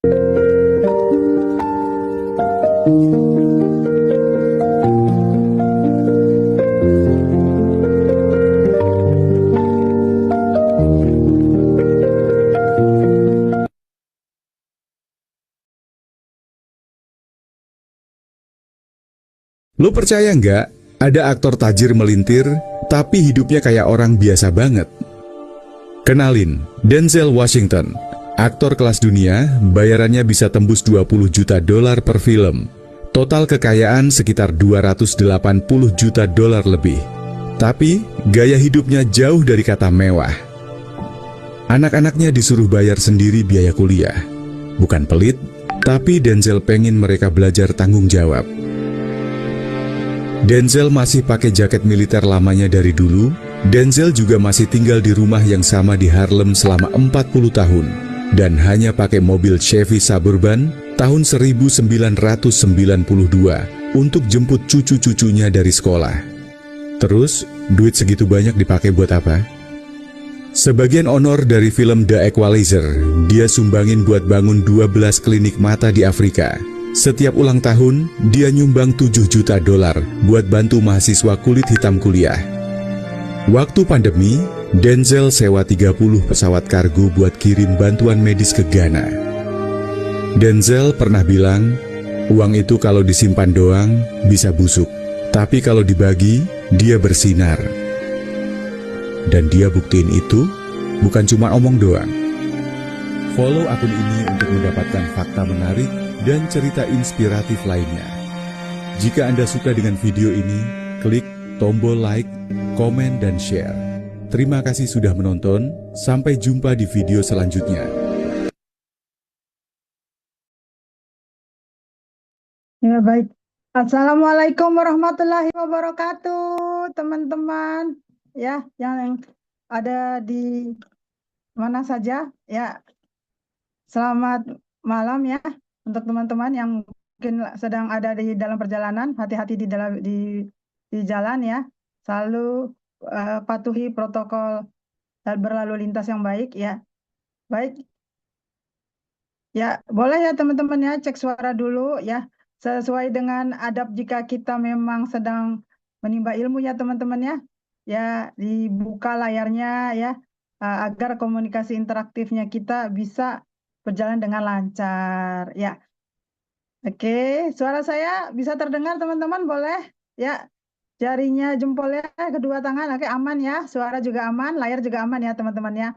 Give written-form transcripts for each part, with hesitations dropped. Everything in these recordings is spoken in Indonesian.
Lo percaya nggak, ada aktor tajir melintir, tapi hidupnya kayak orang biasa banget? Kenalin, Denzel Washington, aktor kelas dunia, bayarannya bisa tembus 20 juta dolar per film. Total kekayaan sekitar 280 juta dolar lebih. Tapi, gaya hidupnya jauh dari kata mewah. Anak-anaknya disuruh bayar sendiri biaya kuliah. Bukan pelit, tapi Denzel pengen mereka belajar tanggung jawab. Denzel masih pakai jaket militer lamanya dari dulu. Denzel juga masih tinggal di rumah yang sama di Harlem selama 40 tahun. Dan hanya pakai mobil Chevy Suburban tahun 1992 untuk jemput cucu-cucunya dari sekolah. Terus, duit segitu banyak dipakai buat apa? Sebagian honor dari film The Equalizer, dia sumbangin buat bangun 12 klinik mata di Afrika. Setiap ulang tahun, dia nyumbang 7 juta dolar buat bantu mahasiswa kulit hitam kuliah. Waktu pandemi, Denzel sewa 30 pesawat kargo buat kirim bantuan medis ke Ghana. Denzel pernah bilang, uang itu kalau disimpan doang bisa busuk, tapi kalau dibagi, dia bersinar. Dan dia buktiin itu, bukan cuma omong doang. Follow akun ini untuk mendapatkan fakta menarik dan cerita inspiratif lainnya. Jika Anda suka dengan video ini, klik tombol like, komen, dan share. Terima kasih sudah menonton, sampai jumpa di video selanjutnya. Ya baik. Assalamualaikum warahmatullahi wabarakatuh, teman-teman. Ya, yang ada di mana saja. Ya, selamat malam ya untuk teman-teman yang mungkin sedang ada di dalam perjalanan. Hati-hati di jalan ya. Selalu patuhi protokol dan berlalu lintas yang baik ya. Baik. Ya, boleh ya teman-teman ya cek suara dulu ya. Sesuai dengan adab jika kita memang sedang menimba ilmu ya teman-teman ya. Ya, dibuka layarnya ya agar komunikasi interaktifnya kita bisa berjalan dengan lancar ya. Oke, suara saya bisa terdengar teman-teman, boleh? Ya, jarinya jempolnya kedua tangan, oke, aman ya. Suara juga aman, layar juga aman ya teman-teman ya.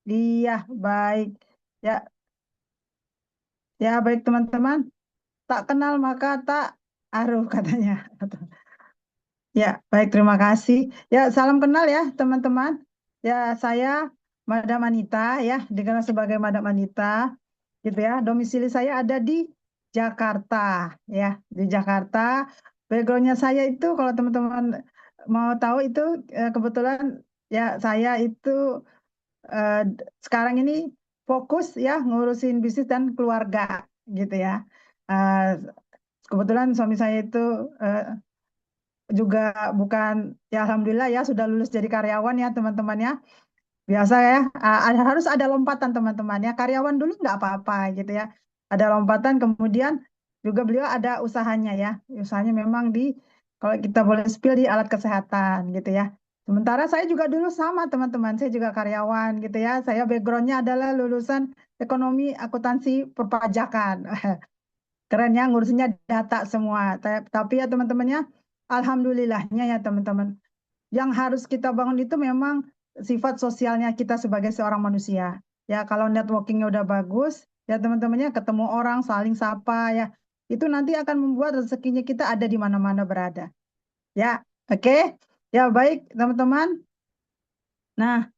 Iya, baik. Ya, ya baik teman-teman. Tak kenal maka tak aruh katanya. Ya, baik, terima kasih. Ya, salam kenal ya teman-teman. Ya, saya Madam Anita ya, dikenal sebagai Madam Anita gitu ya. Domisili saya ada di Jakarta ya, di Jakarta. Backgroundnya saya itu kalau teman-teman mau tahu itu kebetulan ya saya itu sekarang ini fokus ya ngurusin bisnis dan keluarga gitu ya. Eh, Kebetulan suami saya itu juga bukan ya alhamdulillah ya sudah lulus jadi karyawan ya teman-teman ya. Biasa ya, harus ada lompatan teman-teman ya. Karyawan dulu nggak apa-apa gitu ya. Ada lompatan kemudian juga beliau ada usahanya ya. Usahanya memang di kalau kita boleh spill di alat kesehatan gitu ya. Sementara saya juga dulu sama teman-teman, saya juga karyawan gitu ya. Saya backgroundnya adalah lulusan ekonomi akuntansi perpajakan. Keren ya, ngurusinnya data semua. Tapi ya teman-temannya, alhamdulillahnya ya teman-teman. Yang harus kita bangun itu memang sifat sosialnya kita sebagai seorang manusia. Ya kalau networkingnya udah bagus, ya teman-temannya ketemu orang, saling sapa ya. Itu nanti akan membuat rezekinya kita ada di mana-mana berada. Ya, oke. Ya baik teman-teman. Nah,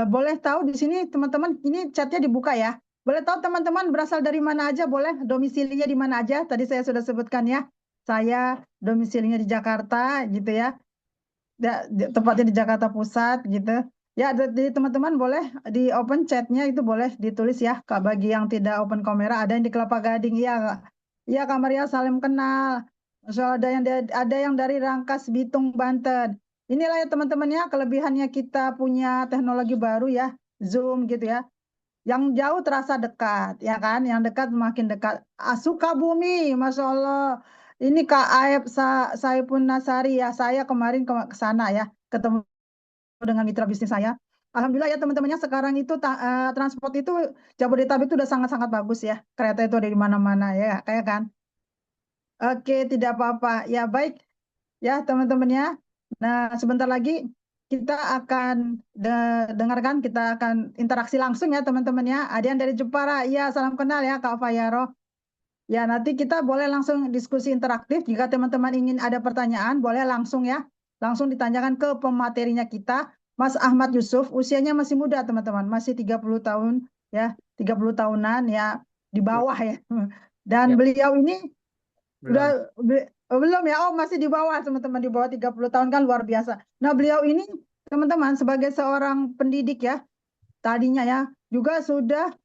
boleh tahu di sini teman-teman, ini chatnya dibuka ya. Boleh tahu teman-teman berasal dari mana aja, boleh domisilinya di mana aja. Tadi saya sudah sebutkan ya, saya domisilinya di Jakarta gitu ya. Tepatnya di Jakarta Pusat gitu. Ya, jadi teman-teman boleh di open chatnya itu boleh ditulis ya. Bagi yang tidak open kamera, ada yang di Kelapa Gading, iya Kak. Iya Kak Maria, salim kenal. Soal ada yang dari Rangkas Bitung Banten. Inilah ya teman-teman ya kelebihannya kita punya teknologi baru ya, Zoom gitu ya. Yang jauh terasa dekat, ya kan? Yang dekat makin dekat. Sukabumi, Masya Allah. Ini Kak Aep Saipun Nasari ya. Saya kemarin ke sana ya, ketemu dengan mitra bisnis saya. Alhamdulillah ya teman-temannya sekarang itu transport itu Jabodetabek itu udah sangat-sangat bagus ya. Kereta itu ada di mana-mana ya, kayak kan? Oke, tidak apa-apa. Ya baik ya teman-temannya. Nah, sebentar lagi kita akan dengarkan, kita akan interaksi langsung ya teman-temannya. Ada yang dari Jepara, iya salam kenal ya Kak Fayaro. Ya, nanti kita boleh langsung diskusi interaktif. Jika teman-teman ingin ada pertanyaan, boleh langsung ya. Langsung ditanyakan ke pematerinya kita. Mas Ahmad Yusuf, usianya masih muda teman-teman. Masih 30 tahun ya, 30 tahunan ya, di Ya, bawah ya. Dan ya, beliau ini udah belum. belum ya, oh masih di bawah teman-teman, di bawah 30 tahun kan luar biasa. Nah, beliau ini teman-teman sebagai seorang pendidik ya, tadinya ya, juga sudah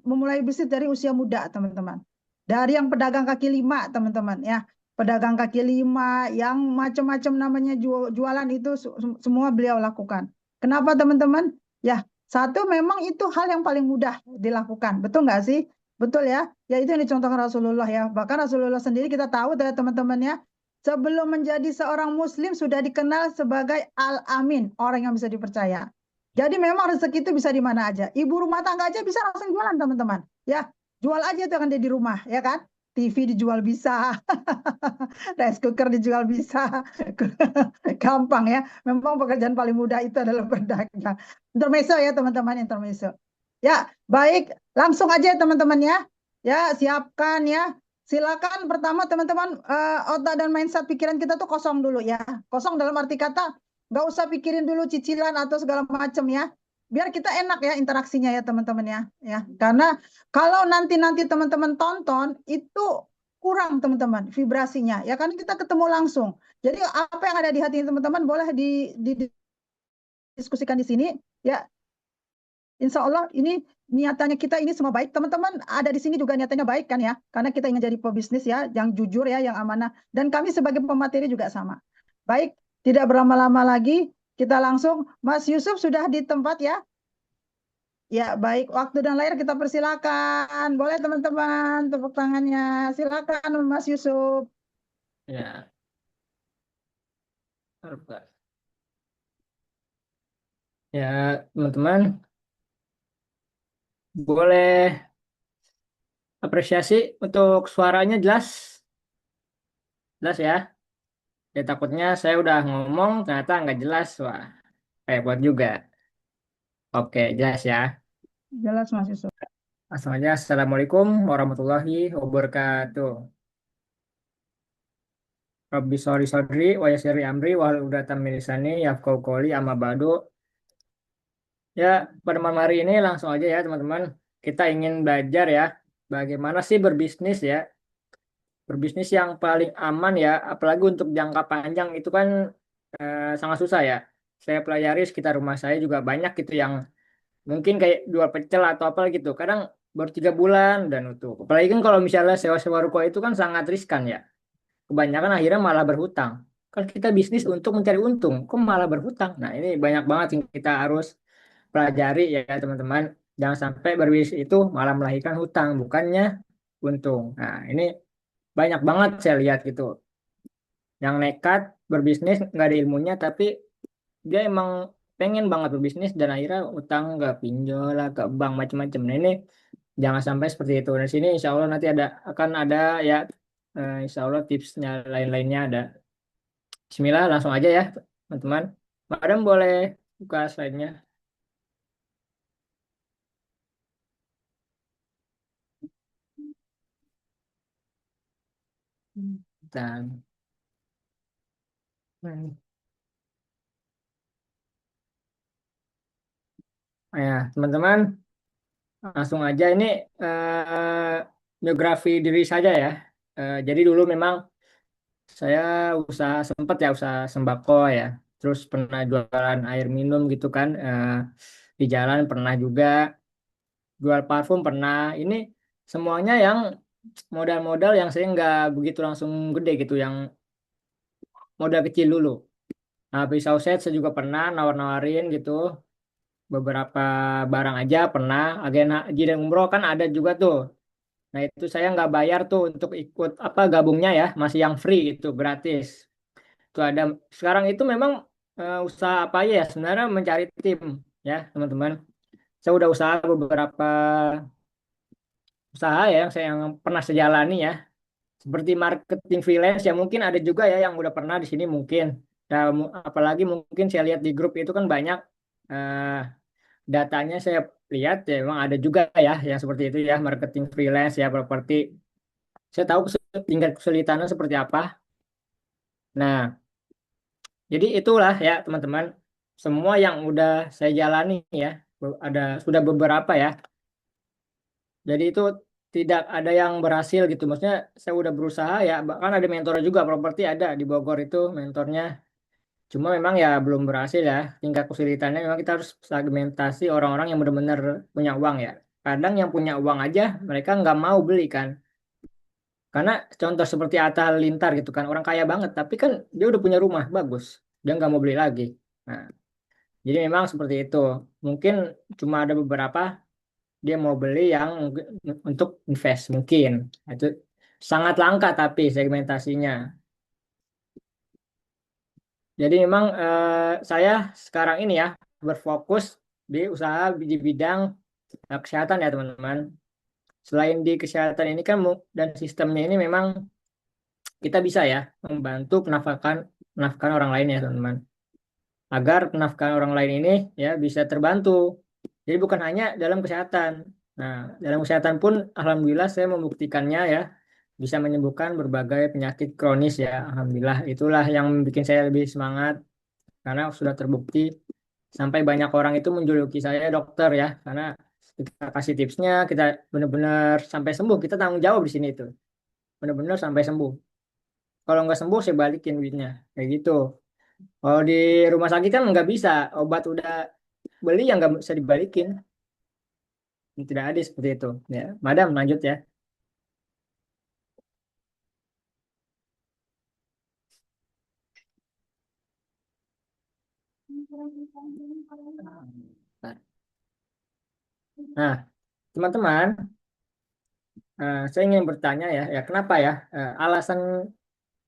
memulai bisnis dari usia muda, teman-teman. Dari yang pedagang kaki lima, teman-teman, ya. Pedagang kaki lima, yang macam-macam namanya jualan itu semua beliau lakukan. Kenapa, teman-teman? Ya, satu memang itu hal yang paling mudah dilakukan. Betul nggak sih? Betul ya? Ya itu yang dicontohkan Rasulullah ya. Bahkan Rasulullah sendiri kita tahu ya teman-teman ya, sebelum menjadi seorang muslim sudah dikenal sebagai Al-Amin, orang yang bisa dipercaya. Jadi memang rezeki itu bisa di mana aja. Ibu rumah tangga aja bisa langsung jualan, teman-teman. Ya, jual aja itu kan di rumah, ya kan? TV dijual bisa, rice cooker dijual bisa. Gampang ya. Memang pekerjaan paling mudah itu adalah berdagang. Intermezzo ya, teman-teman, intermezzo. Ya, baik. Langsung aja ya, teman-teman ya. Ya, siapkan ya. Silakan pertama teman-teman otak dan mindset pikiran kita tuh kosong dulu ya. Kosong dalam arti kata nggak usah pikirin dulu cicilan atau segala macam ya. Biar kita enak ya interaksinya ya teman-teman ya. Ya, karena kalau nanti teman-teman tonton itu kurang teman-teman vibrasinya ya kan kita ketemu langsung. Jadi apa yang ada di hati teman-teman boleh didiskusikan di sini ya. Insya Allah ini niatannya kita ini semua baik. Teman-teman ada di sini juga niatannya baik kan ya. Karena kita ingin jadi pebisnis ya, yang jujur ya, yang amanah. Dan kami sebagai pemateri juga sama. Baik, tidak berlama-lama lagi. Kita langsung, Mas Yusuf sudah di tempat ya? Ya, baik. Waktu dan layar kita persilakan. Boleh teman-teman tepuk tangannya. Silakan Mas Yusuf. Ya, Pak. Ya, teman-teman, boleh apresiasi untuk suaranya jelas, jelas ya. Ya takutnya saya udah ngomong ternyata nggak jelas, wah, kayak buat juga. Oke, jelas ya. Jelas Mas Yusuf. Langsung aja. Assalamualaikum warahmatullahi wabarakatuh. Rabbi sholli sodri wa yassirli amri wa hlul uqdatam min lisani yafqahu qawli amma ba'du. Ya, pada malam hari ini langsung aja ya teman-teman. Kita ingin belajar ya bagaimana sih berbisnis ya. Berbisnis yang paling aman ya, apalagi untuk jangka panjang itu kan sangat susah ya. Saya pelajari sekitar rumah saya juga banyak gitu yang mungkin kayak jual pecel atau apa gitu. Kadang baru 3 bulan dan utuh. Apalagi kan kalau misalnya sewa-sewa ruko itu kan sangat riskan ya. Kebanyakan akhirnya malah berhutang. Kalau kita bisnis untuk mencari untung, kok malah berhutang? Nah, ini banyak banget yang kita harus pelajari ya teman-teman. Jangan sampai berbisnis itu malah melahirkan hutang, bukannya untung. Nah, ini banyak banget saya lihat gitu. Yang nekat berbisnis nggak ada ilmunya, tapi dia emang pengen banget berbisnis dan akhirnya utang nggak pinjol lah ke bank macam-macam. Nah, ini jangan sampai seperti itu. Di sini insya Allah nanti akan ada ya insya Allah tipsnya lain-lainnya ada. Bismillah, langsung aja ya, teman-teman. Madam boleh buka slide-nya. Dan, ya, teman-teman, langsung aja ini biografi diri saja ya. Jadi dulu memang saya sempat ya usaha sembako ya. Terus pernah jualan air minum gitu kan. Di jalan pernah juga jual parfum pernah. Ini semuanya yang modal-modal yang saya nggak begitu langsung gede gitu, yang modal kecil dulu. Nah, pisau set saya juga pernah nawar-nawarin gitu. beberapa barang aja pernah. Agen haji dan umroh kan ada juga tuh. Nah itu saya nggak bayar tuh untuk ikut apa gabungnya ya, masih yang free itu gratis. Itu ada sekarang itu memang usaha apa aja ya sebenarnya mencari tim ya teman-teman. Saya udah usaha beberapa usaha ya yang pernah saya jalani ya. Seperti marketing freelance ya mungkin ada juga ya yang udah pernah di sini mungkin. Dan apalagi mungkin saya lihat di grup itu kan banyak eh, datanya saya lihat ya memang ada juga ya yang seperti itu ya marketing freelance ya properti. Saya tahu tingkat kesulitannya seperti apa. Nah, jadi itulah ya teman-teman semua yang udah saya jalani ya ada sudah beberapa ya. Jadi itu tidak ada yang berhasil gitu. Maksudnya saya udah berusaha ya bahkan ada mentor juga properti ada di Bogor itu mentornya. Cuma memang ya belum berhasil ya. Tingkat kesulitannya memang kita harus segmentasi orang-orang yang benar-benar punya uang ya. Kadang yang punya uang aja mereka nggak mau beli kan. Karena contoh seperti Atta Halilintar gitu kan. Orang kaya banget tapi kan dia udah punya rumah bagus. Dia nggak mau beli lagi. Nah, jadi memang seperti itu. Mungkin cuma ada beberapa dia mau beli yang untuk invest mungkin. Itu sangat langka tapi segmentasinya. Jadi memang saya sekarang ini ya berfokus di usaha di bidang kesehatan ya teman-teman. Selain di kesehatan ini kan dan sistemnya ini memang kita bisa ya membantu penafkahan orang lain ya teman-teman. Agar penafkahan orang lain ini ya bisa terbantu. Jadi bukan hanya dalam kesehatan. Nah, dalam kesehatan pun alhamdulillah saya membuktikannya ya bisa menyembuhkan berbagai penyakit kronis ya. Alhamdulillah itulah yang bikin saya lebih semangat karena sudah terbukti sampai banyak orang itu menjuluki saya dokter ya karena kita kasih tipsnya kita benar-benar sampai sembuh kita tanggung jawab di sini itu benar-benar sampai sembuh kalau nggak sembuh saya balikin duitnya kayak gitu kalau di rumah sakit kan nggak bisa obat udah beli yang nggak bisa dibalikin tidak ada seperti itu ya madam lanjut ya. Nah teman-teman saya ingin bertanya ya ya kenapa ya alasan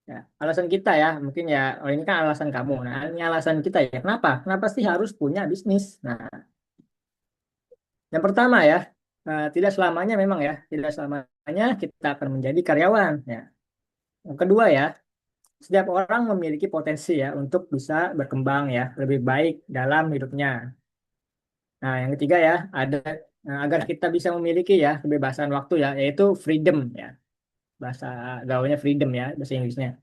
ya, alasan kita ya, mungkin ya, oh ini kan alasan kamu. Nah, ini alasan kita ya. Kenapa? Kenapa sih harus punya bisnis? Nah, yang pertama ya, tidak selamanya memang ya, tidak selamanya kita akan menjadi karyawan. Ya. Yang kedua ya, setiap orang memiliki potensi ya untuk bisa berkembang ya, lebih baik dalam hidupnya. Nah, yang ketiga ya, ada agar kita bisa memiliki ya kebebasan waktu ya, yaitu freedom ya, bahasa gaulnya freedom ya, bahasa Inggrisnya.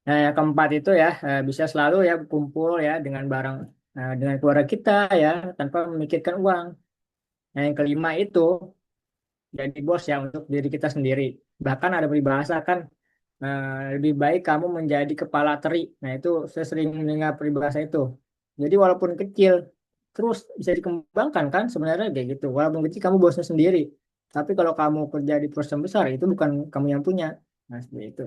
Nah, yang keempat itu ya bisa selalu ya kumpul ya dengan barang dengan keluarga kita ya tanpa memikirkan uang. Nah, yang kelima itu jadi bos ya untuk diri kita sendiri. Bahkan ada peribahasa kan lebih baik kamu menjadi kepala teri. Nah, itu saya sering mendengar peribahasa itu. Jadi walaupun kecil terus bisa dikembangkan kan sebenarnya kayak gitu. Walaupun kecil kamu bosnya sendiri. Tapi kalau kamu kerja di perusahaan besar itu bukan kamu yang punya. Nah, seperti itu.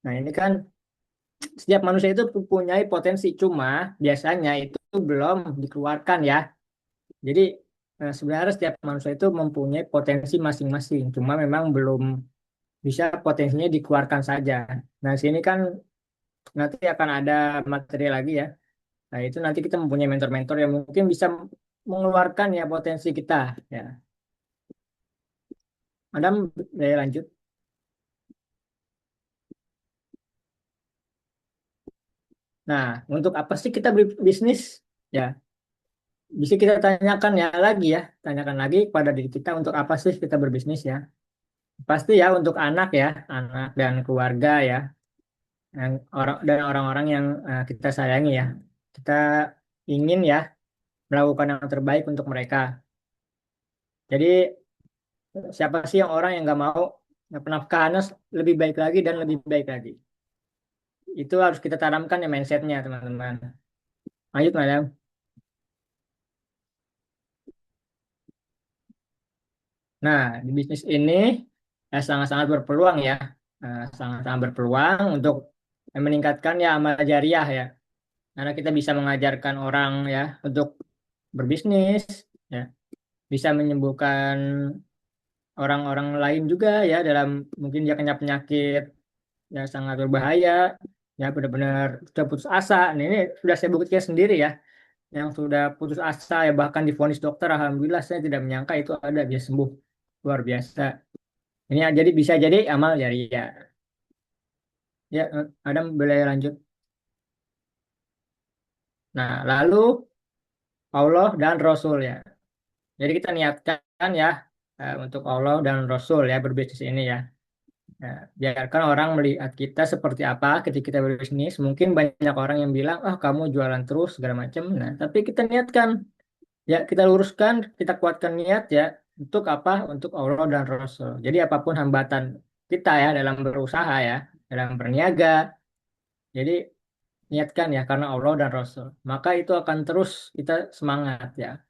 Nah, ini kan setiap manusia itu mempunyai potensi, cuma biasanya itu belum dikeluarkan ya. Jadi sebenarnya setiap manusia itu mempunyai potensi masing-masing, cuma memang belum bisa potensinya dikeluarkan saja. Nah, sini kan nanti akan ada materi lagi ya. Nah, itu nanti kita mempunyai mentor-mentor yang mungkin bisa mengeluarkan ya potensi kita ya. Madam, saya lanjut. Nah, untuk apa sih kita berbisnis? Ya, bisa kita tanyakan ya lagi ya, tanyakan lagi pada diri kita untuk apa sih kita berbisnis ya. Pasti ya untuk anak ya, anak dan keluarga ya, yang orang dan orang-orang yang kita sayangi ya. Kita ingin ya melakukan yang terbaik untuk mereka. Jadi siapa sih yang orang yang nggak mau penafkahannya lebih baik lagi dan lebih baik lagi. Itu harus kita tanamkan ya mindsetnya teman-teman. Lanjut madam. Nah di bisnis ini sangat-sangat berpeluang ya, sangat-sangat berpeluang untuk meningkatkan ya amal jariah ya. Karena kita bisa mengajarkan orang ya untuk berbisnis, ya, bisa menyembuhkan orang-orang lain juga ya dalam mungkin dia kena penyakit yang sangat berbahaya, ya benar-benar sudah putus asa. Nah, ini sudah saya buktikan sendiri ya, yang sudah putus asa ya bahkan divonis dokter, alhamdulillah saya tidak menyangka itu ada dia sembuh luar biasa. Ini jadi bisa jadi amal jariah. Ya, Adam boleh lanjut. Nah, lalu Allah dan Rasul ya. Jadi kita niatkan ya untuk Allah dan Rasul ya berbisnis ini ya. Ya, biarkan orang melihat kita seperti apa ketika kita berbisnis. Mungkin banyak orang yang bilang, ah kamu jualan terus segala macam. Nah, tapi kita niatkan, ya kita luruskan, kita kuatkan niat ya untuk apa? Untuk Allah dan Rasul. Jadi apapun hambatan kita ya dalam berusaha ya, dalam berniaga. Jadi niatkan ya karena Allah dan Rasul. Maka itu akan terus kita semangat ya.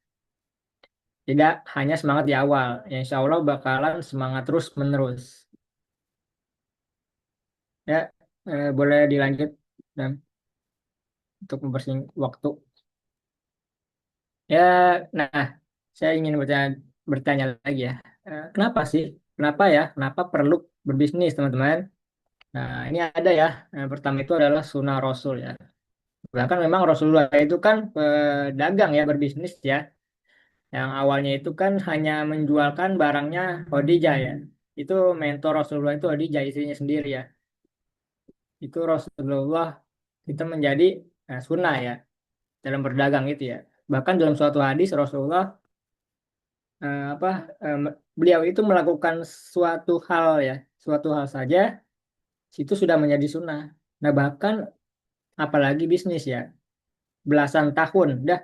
Tidak hanya semangat di awal, ya insya Allah bakalan semangat terus menerus. Ya, boleh dilanjut dan untuk mempersingkat waktu. Ya, nah, saya ingin bertanya lagi ya. Kenapa sih? Kenapa ya? Kenapa perlu berbisnis, teman-teman? Nah, ini ada ya. Pertama itu adalah sunnah Rasul ya. Bahkan memang Rasulullah itu kan pedagang ya, berbisnis ya. Yang awalnya itu kan hanya menjualkan barangnya Khadijah ya. Itu mentor Rasulullah itu Khadijah istrinya sendiri ya. Itu Rasulullah kita menjadi sunnah ya dalam berdagang itu ya. Bahkan dalam suatu hadis Rasulullah apa beliau itu melakukan suatu hal ya, suatu hal saja itu sudah menjadi sunnah. Nah bahkan apalagi bisnis ya, belasan tahun. Dah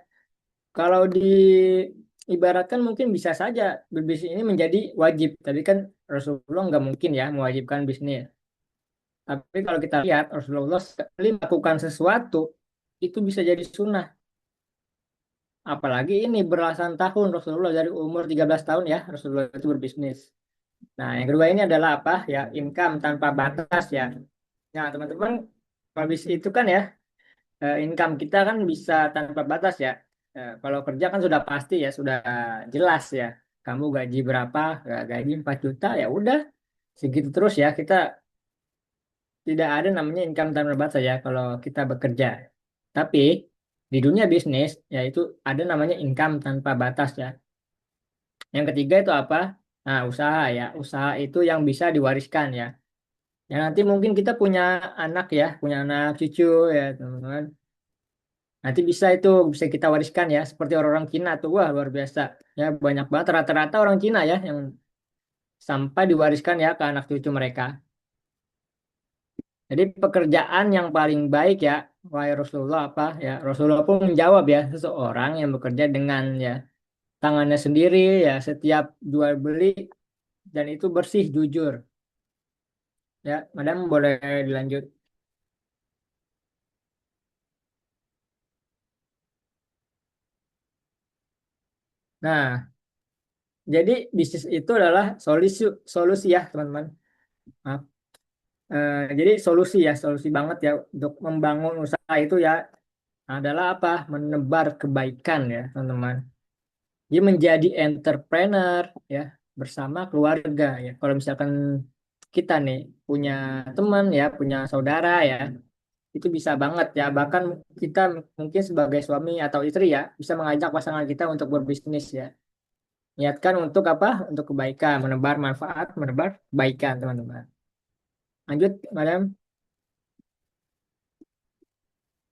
kalau diibaratkan mungkin bisa saja berbisnis ini menjadi wajib, tapi kan Rasulullah nggak mungkin ya mewajibkan bisnis. Tapi kalau kita lihat Rasulullah sekali melakukan sesuatu itu bisa jadi sunnah. Apalagi ini belasan tahun Rasulullah dari umur 13 tahun ya Rasulullah itu berbisnis. Nah, yang kedua ini adalah apa? Ya, income tanpa batas ya. Nah, teman-teman, habis itu kan ya, income kita kan bisa tanpa batas ya. Kalau kerja kan sudah pasti ya, sudah jelas ya. Kamu gaji berapa? Gaji 4 juta ya udah segitu terus ya. Kita tidak ada namanya income tanpa batas ya kalau kita bekerja. Tapi di dunia bisnis yaitu ada namanya income tanpa batas ya. Yang ketiga itu apa? Nah, usaha ya. Usaha itu yang bisa diwariskan ya. Ya nanti mungkin kita punya anak ya, punya anak cucu ya teman-teman. Nanti bisa itu bisa kita wariskan ya, seperti orang-orang Cina tuh, wah luar biasa. Ya banyak banget rata-rata orang Cina ya yang sampai diwariskan ya ke anak cucu mereka. Jadi pekerjaan yang paling baik ya, wahai Rasulullah apa ya, Rasulullah pun menjawab ya, seseorang yang bekerja dengan ya tangannya sendiri ya, setiap jual beli dan itu bersih jujur. Ya, Madam boleh dilanjut. Nah, jadi bisnis itu adalah solusi solusi ya teman-teman. Maaf. Jadi solusi ya, solusi banget ya untuk membangun usaha itu ya adalah apa? Menebar kebaikan ya teman-teman. Dia menjadi entrepreneur ya bersama keluarga ya. Kalau misalkan kita nih punya teman ya, punya saudara ya, itu bisa banget ya. Bahkan kita mungkin sebagai suami atau istri ya bisa mengajak pasangan kita untuk berbisnis ya. Niatkan untuk apa? Untuk kebaikan, menebar manfaat, menebar kebaikan teman-teman. Lanjut, Madam.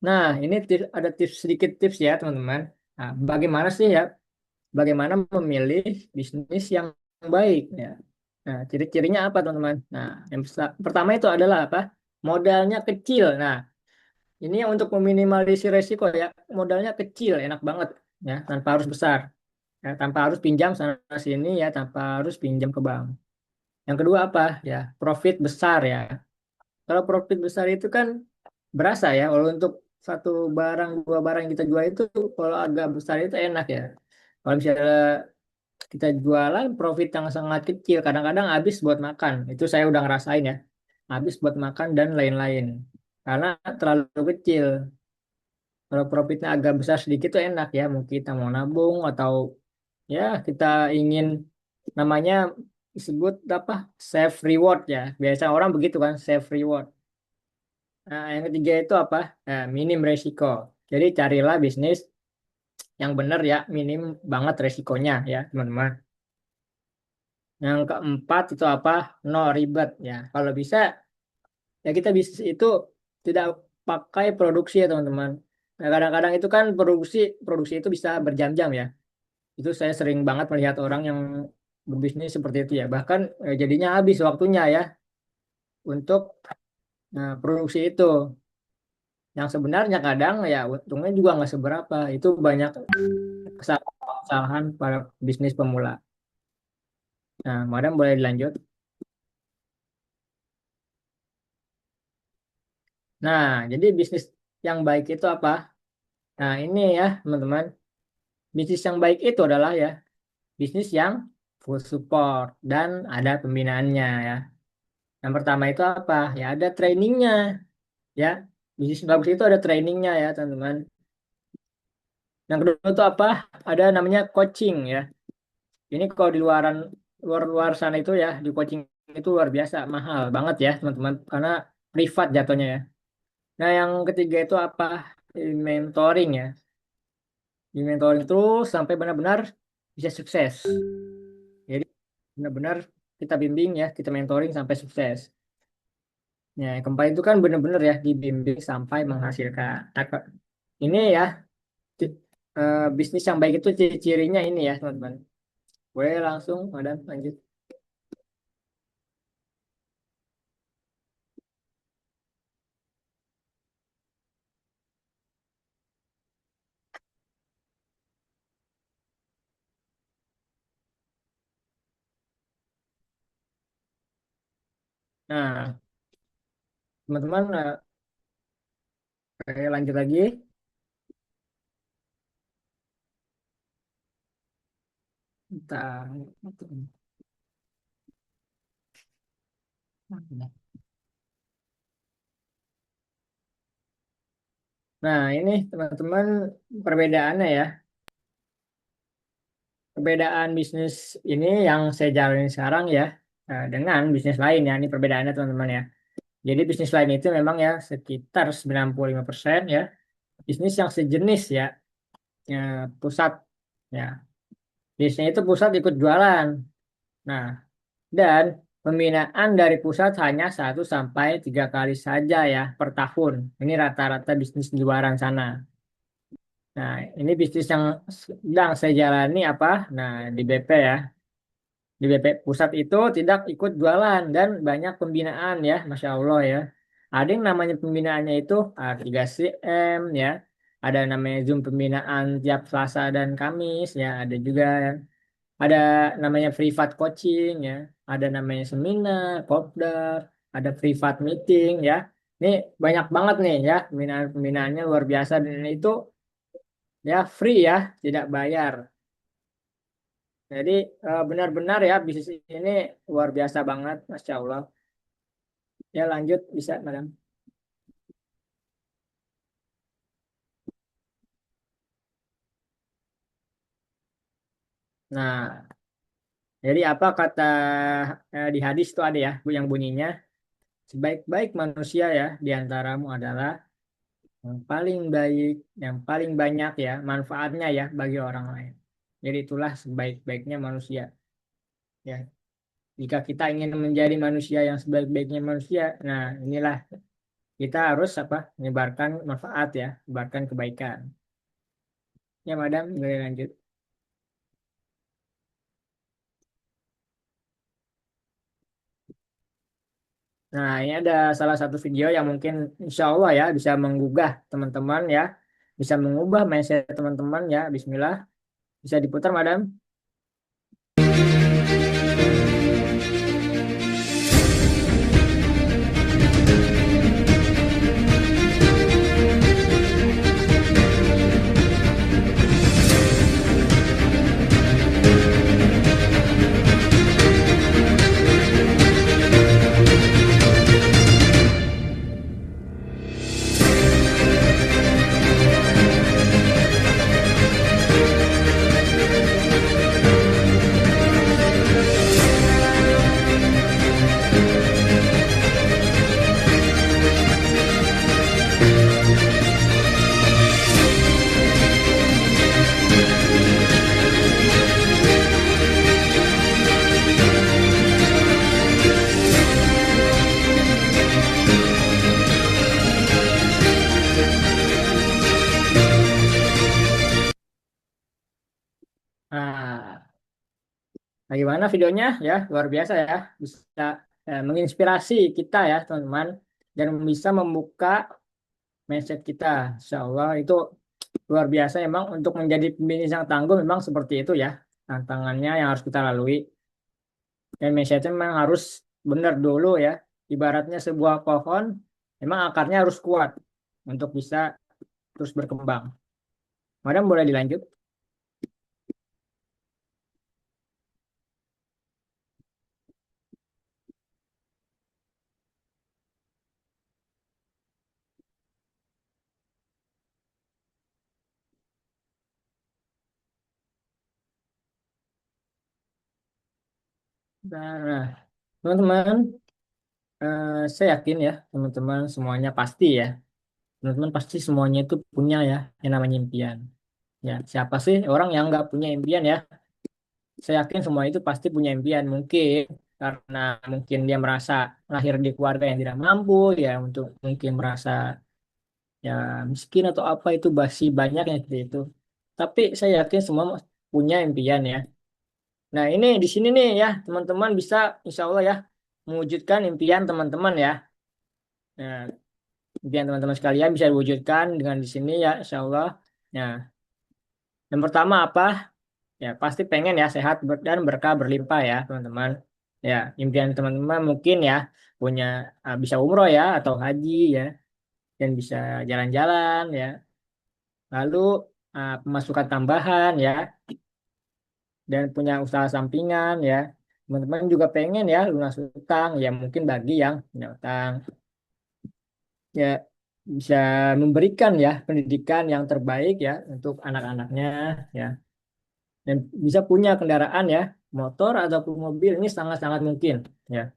Nah, ini ada tips sedikit tips ya, teman-teman. Nah, bagaimana sih ya? Bagaimana memilih bisnis yang baik ya? Nah, ciri-cirinya apa, teman-teman? Nah, yang pertama itu adalah apa? Modalnya kecil. Nah, ini yang untuk meminimalisir resiko ya. Modalnya kecil, enak banget ya, tanpa harus besar. Ya, tanpa harus pinjam sana sini ya, tanpa harus pinjam ke bank. Yang kedua apa? Ya, profit besar ya. Kalau profit besar itu kan berasa ya, kalau untuk satu barang, dua barang yang kita jual itu, kalau agak besar itu enak ya. Kalau misalnya kita jualan profit yang sangat kecil, kadang-kadang habis buat makan. Itu saya udah ngerasain ya. Habis buat makan dan lain-lain. Karena terlalu kecil. Kalau profitnya agak besar sedikit tuh enak ya. Mungkin kita mau nabung atau ya kita ingin namanya disebut apa? Save reward ya. Biasa orang begitu kan, save reward. Nah, yang ketiga itu apa? Minim resiko. Jadi carilah bisnis yang benar ya, minim banget resikonya ya, teman-teman. Yang keempat itu apa? No ribet ya. Kalau bisa ya kita bisnis itu tidak pakai produksi ya, teman-teman. Nah, kadang-kadang itu kan produksi produksi itu bisa berjam-jam ya. Itu saya sering banget melihat orang yang berbisnis seperti itu ya. Bahkan jadinya habis waktunya ya untuk produksi itu. Yang sebenarnya kadang ya untungnya juga nggak seberapa. Itu banyak kesalahan para bisnis pemula. Nah, madam boleh dilanjut. Nah, jadi bisnis yang baik itu apa? Nah, ini ya, teman-teman. Bisnis yang baik itu adalah ya, bisnis yang full support dan ada pembinaannya ya. Yang pertama itu apa? Ya, ada trainingnya ya. Bisnis bagus itu ada trainingnya ya, teman-teman. Yang kedua itu apa? Ada namanya coaching ya. Ini kalau di luar sana itu ya, di coaching itu luar biasa, mahal banget ya, teman-teman. Karena privat jatuhnya ya. Nah, yang ketiga itu apa? Mentoring ya. Di mentoring terus sampai benar-benar bisa sukses. Jadi benar-benar kita bimbing ya, kita mentoring sampai sukses. Ya, yang keempat itu kan benar-benar ya dibimbing sampai menghasilkan. Nah, ini ya ci- bisnis yang baik itu ciri-cirinya ini ya, teman-teman. Boleh langsung, Madam, lanjut. Nah, teman-teman, oke, lanjut lagi. Bentar. Nah, ini teman-teman perbedaannya ya. Perbedaan bisnis ini yang saya jalani sekarang ya dengan bisnis lain ya. Ini perbedaannya teman-teman ya. Jadi bisnis lain itu memang ya sekitar 95% ya. Bisnis yang sejenis ya, pusat ya. Bisnisnya itu pusat ikut jualan. Nah, dan pembinaan dari pusat hanya 1 sampai 3 kali saja ya per tahun. Ini rata-rata bisnis di luaran sana. Nah, ini bisnis yang sedang saya jalani apa? Nah, di BP ya. Di BP Pusat itu tidak ikut jualan dan banyak pembinaan ya, Masya Allah ya. Ada yang namanya pembinaannya itu A3CM ya. Ada namanya Zoom pembinaan tiap Selasa dan Kamis ya. Ada juga ya. Ada namanya privat coaching ya. Ada namanya seminar, kopdar, ada privat meeting ya. Ini banyak banget nih ya, pembinaannya luar biasa dan itu ya free ya, tidak bayar. Jadi benar-benar ya bisnis ini luar biasa banget, Masya Allah. Ya lanjut bisa, Madam. Nah, jadi apa kata di hadis itu ada ya, yang bunyinya sebaik-baik manusia ya di antaramu adalah yang paling baik, yang paling banyak ya manfaatnya ya bagi orang lain. Jadi itulah sebaik-baiknya manusia. Ya, jika kita ingin menjadi manusia yang sebaik-baiknya manusia, nah inilah kita harus apa? Menyebarkan manfaat ya, menyebarkan kebaikan. Ya, Madam, boleh lanjut. Nah, ini ada salah satu video yang mungkin insya Allah ya bisa menggugah teman-teman ya, bisa mengubah mindset teman-teman ya. Bismillah, bisa diputar, Madam. Bagaimana videonya ya, luar biasa ya, bisa menginspirasi kita ya teman-teman, dan bisa membuka mindset kita. Insya Allah itu luar biasa emang untuk menjadi pembisnis yang tangguh memang seperti itu ya, tantangannya yang harus kita lalui. Dan mindsetnya memang harus benar dulu ya, ibaratnya sebuah pohon, memang akarnya harus kuat untuk bisa terus berkembang. Madam boleh dilanjut? Nah, teman-teman, saya yakin ya, teman-teman semuanya pasti ya, teman-teman pasti semuanya itu punya ya yang namanya impian. Ya, siapa sih orang yang nggak punya impian ya? Saya yakin semua itu pasti punya impian. Mungkin karena mungkin dia merasa lahir di keluarga yang tidak mampu, ya untuk mungkin merasa ya miskin atau apa itu masih banyak yang seperti itu. Tapi saya yakin semua punya impian ya. Nah ini di sini nih ya teman-teman bisa insya Allah ya mewujudkan impian teman-teman ya. Nah, impian teman-teman sekalian bisa diwujudkan dengan di sini ya insya Allah. Nah, yang pertama apa? Ya, pasti pengen ya sehat dan berkah berlimpah ya, teman-teman. Ya, impian teman-teman mungkin ya punya bisa umroh ya atau haji ya dan bisa jalan-jalan ya. Lalu pemasukan tambahan ya dan punya usaha sampingan ya. Teman-teman juga pengen ya lunas utang ya mungkin bagi yang punya utang ya bisa memberikan ya pendidikan yang terbaik ya untuk anak-anaknya ya dan bisa punya kendaraan ya motor ataupun mobil ini sangat-sangat mungkin ya.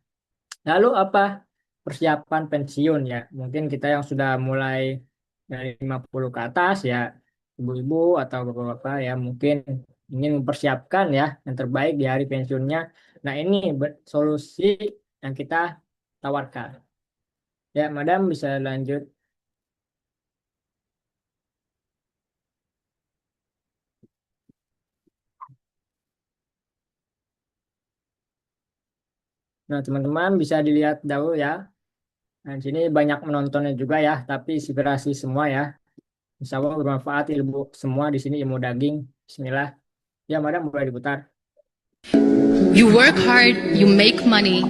Lalu apa persiapan pensiun ya? Mungkin kita yang sudah mulai dari 50 ke atas ya, ibu-ibu atau bapak-bapak ya mungkin ingin mempersiapkan ya yang terbaik di hari pensiunnya. Nah, ini solusi yang kita tawarkan. Ya, Madam bisa lanjut. Nah, teman-teman bisa dilihat dahulu ya. Nah, di sini banyak menontonnya juga ya, tapi inspirasi semua ya. Insya Allah bermanfaat ilmu semua di sini ilmu daging. Bismillah. Ya, Madam boleh diputar. You work hard, you make money,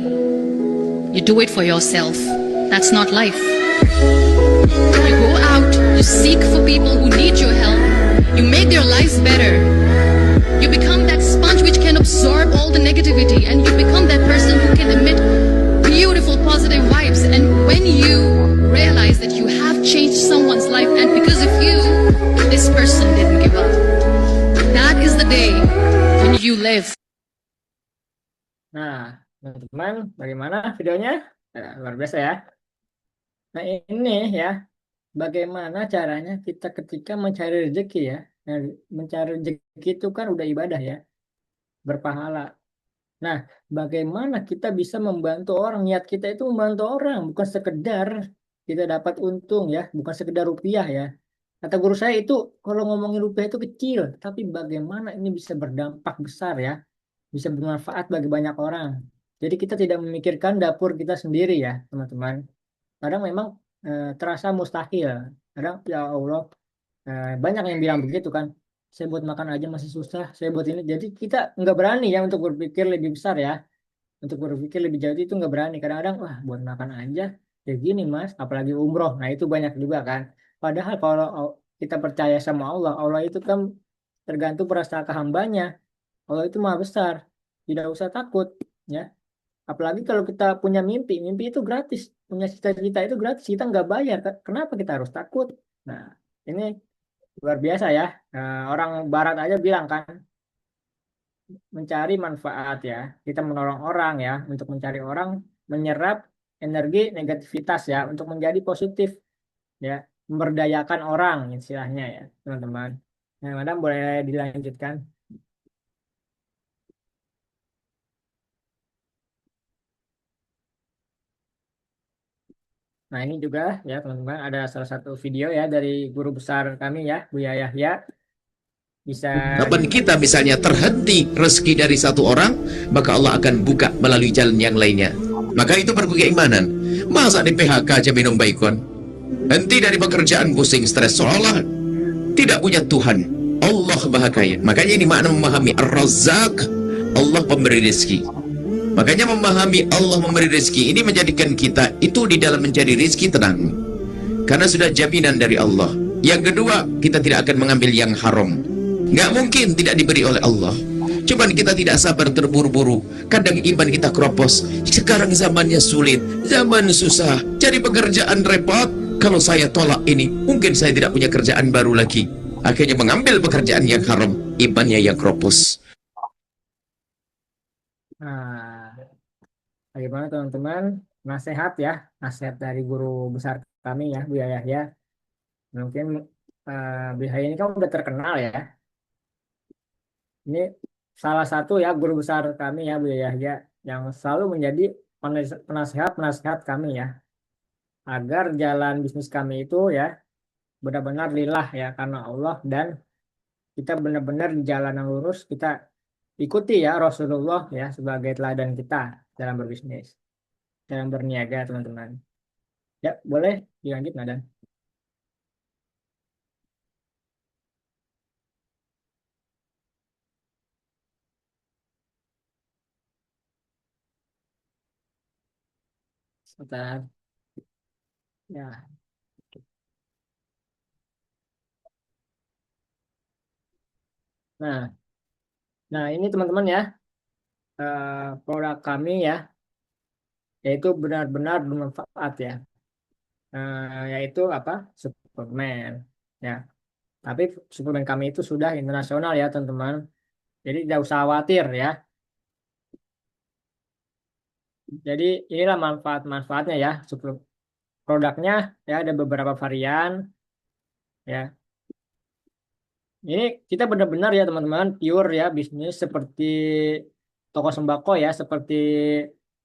you do it for yourself. That's not life. You go out, you seek for people who need your help, you make their lives better. You become that sponge which can absorb all the negativity, and you become that person who can emit beautiful positive vibes. And when you realize that you have changed someone's life, and because of you, this person didn't give up, that is the day when you live. Nah, teman-teman, bagaimana videonya? Luar biasa ya. Nah, ini ya, bagaimana caranya kita ketika mencari rezeki ya. Nah, mencari rezeki itu kan udah ibadah ya, berpahala. Nah, bagaimana kita bisa membantu orang? Niat kita itu membantu orang, bukan sekedar kita dapat untung ya, bukan sekedar rupiah ya. Kata guru saya itu, kalau ngomongin rupiah itu kecil, tapi bagaimana ini bisa berdampak besar ya, bisa bermanfaat bagi banyak orang. Jadi kita tidak memikirkan dapur kita sendiri ya, teman-teman. Kadang memang terasa mustahil. Kadang ya Allah banyak yang bilang begitu kan. Saya buat makan aja masih susah. Saya buat ini. Jadi kita nggak berani ya untuk berpikir lebih besar ya. Untuk berpikir lebih jauh itu nggak berani. Kadang-kadang wah buat makan aja kayak gini mas. Apalagi umroh. Nah itu banyak juga kan. Padahal kalau kita percaya sama Allah, Allah itu kan tergantung prasangka hambanya. Allah itu maha besar. Tidak usah takut ya. Apalagi kalau kita punya mimpi, mimpi itu gratis, punya cita-cita itu gratis, kita nggak bayar. Kenapa kita harus takut? Nah, ini luar biasa ya. Orang Barat aja bilang kan, mencari manfaat ya. Kita menolong orang ya, untuk mencari orang, menyerap energi negativitas ya, untuk menjadi positif ya, memberdayakan orang istilahnya ya, teman-teman. Nah, Madam boleh dilanjutkan. Nah, ini juga ya teman-teman ada salah satu video ya dari guru besar kami ya, Buya Yahya. bisa Kapan kita misalnya terhenti rezeki dari satu orang, maka Allah akan buka melalui jalan yang lainnya. Maka itu perlu keimanan. Masa di PHK aja minum baikon? Henti dari pekerjaan, pusing, stres, seolah tidak punya Tuhan. Allah Maha Kaya. Makanya ini makna memahami Ar-Razzaq, Allah pemberi rezeki. Makanya memahami Allah memberi rezeki ini menjadikan kita itu di dalam mencari rezeki tenang, karena sudah jaminan dari Allah. Yang kedua, kita tidak akan mengambil yang haram. Nggak mungkin tidak diberi oleh Allah. Cuman kita tidak sabar, terburu-buru. Kadang iman kita keropos. Sekarang zamannya sulit, zaman susah, cari pekerjaan repot. Kalau saya tolak ini, mungkin saya tidak punya kerjaan baru lagi. Akhirnya mengambil pekerjaan yang haram, imannya yang keropos. Nah, bagaimana teman-teman? Nasihat ya, nasihat dari guru besar kami ya, Bu Yahya. Mungkin Bu Yahya ini kan udah terkenal ya. Ini salah satu ya guru besar kami ya, Bu Yahya, yang selalu menjadi penasehat kami ya, agar jalan bisnis kami itu ya benar-benar lillah ya karena Allah, dan kita benar-benar di jalan yang lurus, kita ikuti ya Rasulullah ya sebagai teladan kita dalam berbisnis, dalam berniaga teman-teman. Ya, boleh dilanjut Nadan. Sebentar. Ya. Nah, nah ini teman-teman ya, produk kami ya, yaitu benar-benar bermanfaat ya. Yaitu apa? Superman ya. Tapi Superman kami itu sudah internasional ya teman-teman. Jadi tidak usah khawatir ya. Jadi inilah manfaat-manfaatnya ya. Produknya ya ada beberapa varian ya. Ini kita benar-benar ya teman-teman pure ya bisnis seperti toko sembako ya, seperti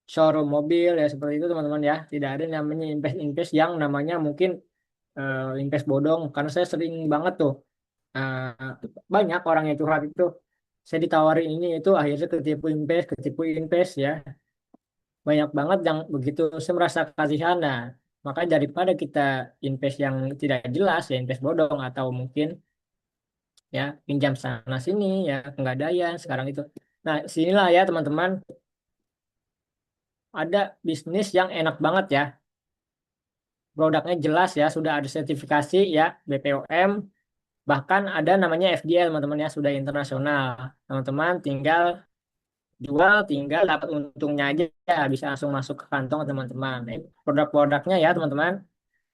showroom mobil ya, seperti itu teman-teman ya. Tidak ada namanya invest yang namanya mungkin invest bodong, karena saya sering banget tuh banyak orang yang curhat itu, saya ditawarin ini itu akhirnya ketipu invest ya, banyak banget yang begitu. Saya merasa kasihan. Nah, makanya daripada kita invest yang tidak jelas ya, invest bodong atau mungkin ya pinjam sana sini ya penggadaian sekarang itu. Nah, sinilah ya teman-teman ada bisnis yang enak banget ya, produknya jelas ya, sudah ada sertifikasi ya BPOM, bahkan ada namanya FDL teman-teman ya, sudah internasional. Teman-teman tinggal jual, tinggal dapat untungnya aja ya, bisa langsung masuk ke kantong teman-teman. Nah, produk-produknya ya teman-teman,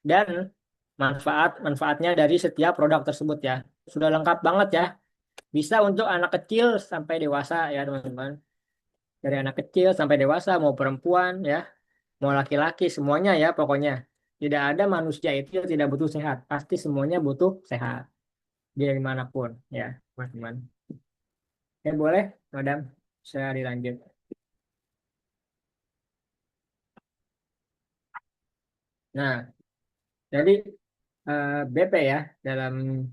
dan manfaatnya dari setiap produk tersebut ya sudah lengkap banget ya, bisa untuk anak kecil sampai dewasa ya teman-teman, dari anak kecil sampai dewasa, mau perempuan ya, mau laki-laki, semuanya ya pokoknya. Tidak ada manusia itu yang tidak butuh sehat, pasti semuanya butuh sehat dari manapun ya teman-teman. Ya boleh Madam, saya dilanjut. Nah, jadi BP ya, dalam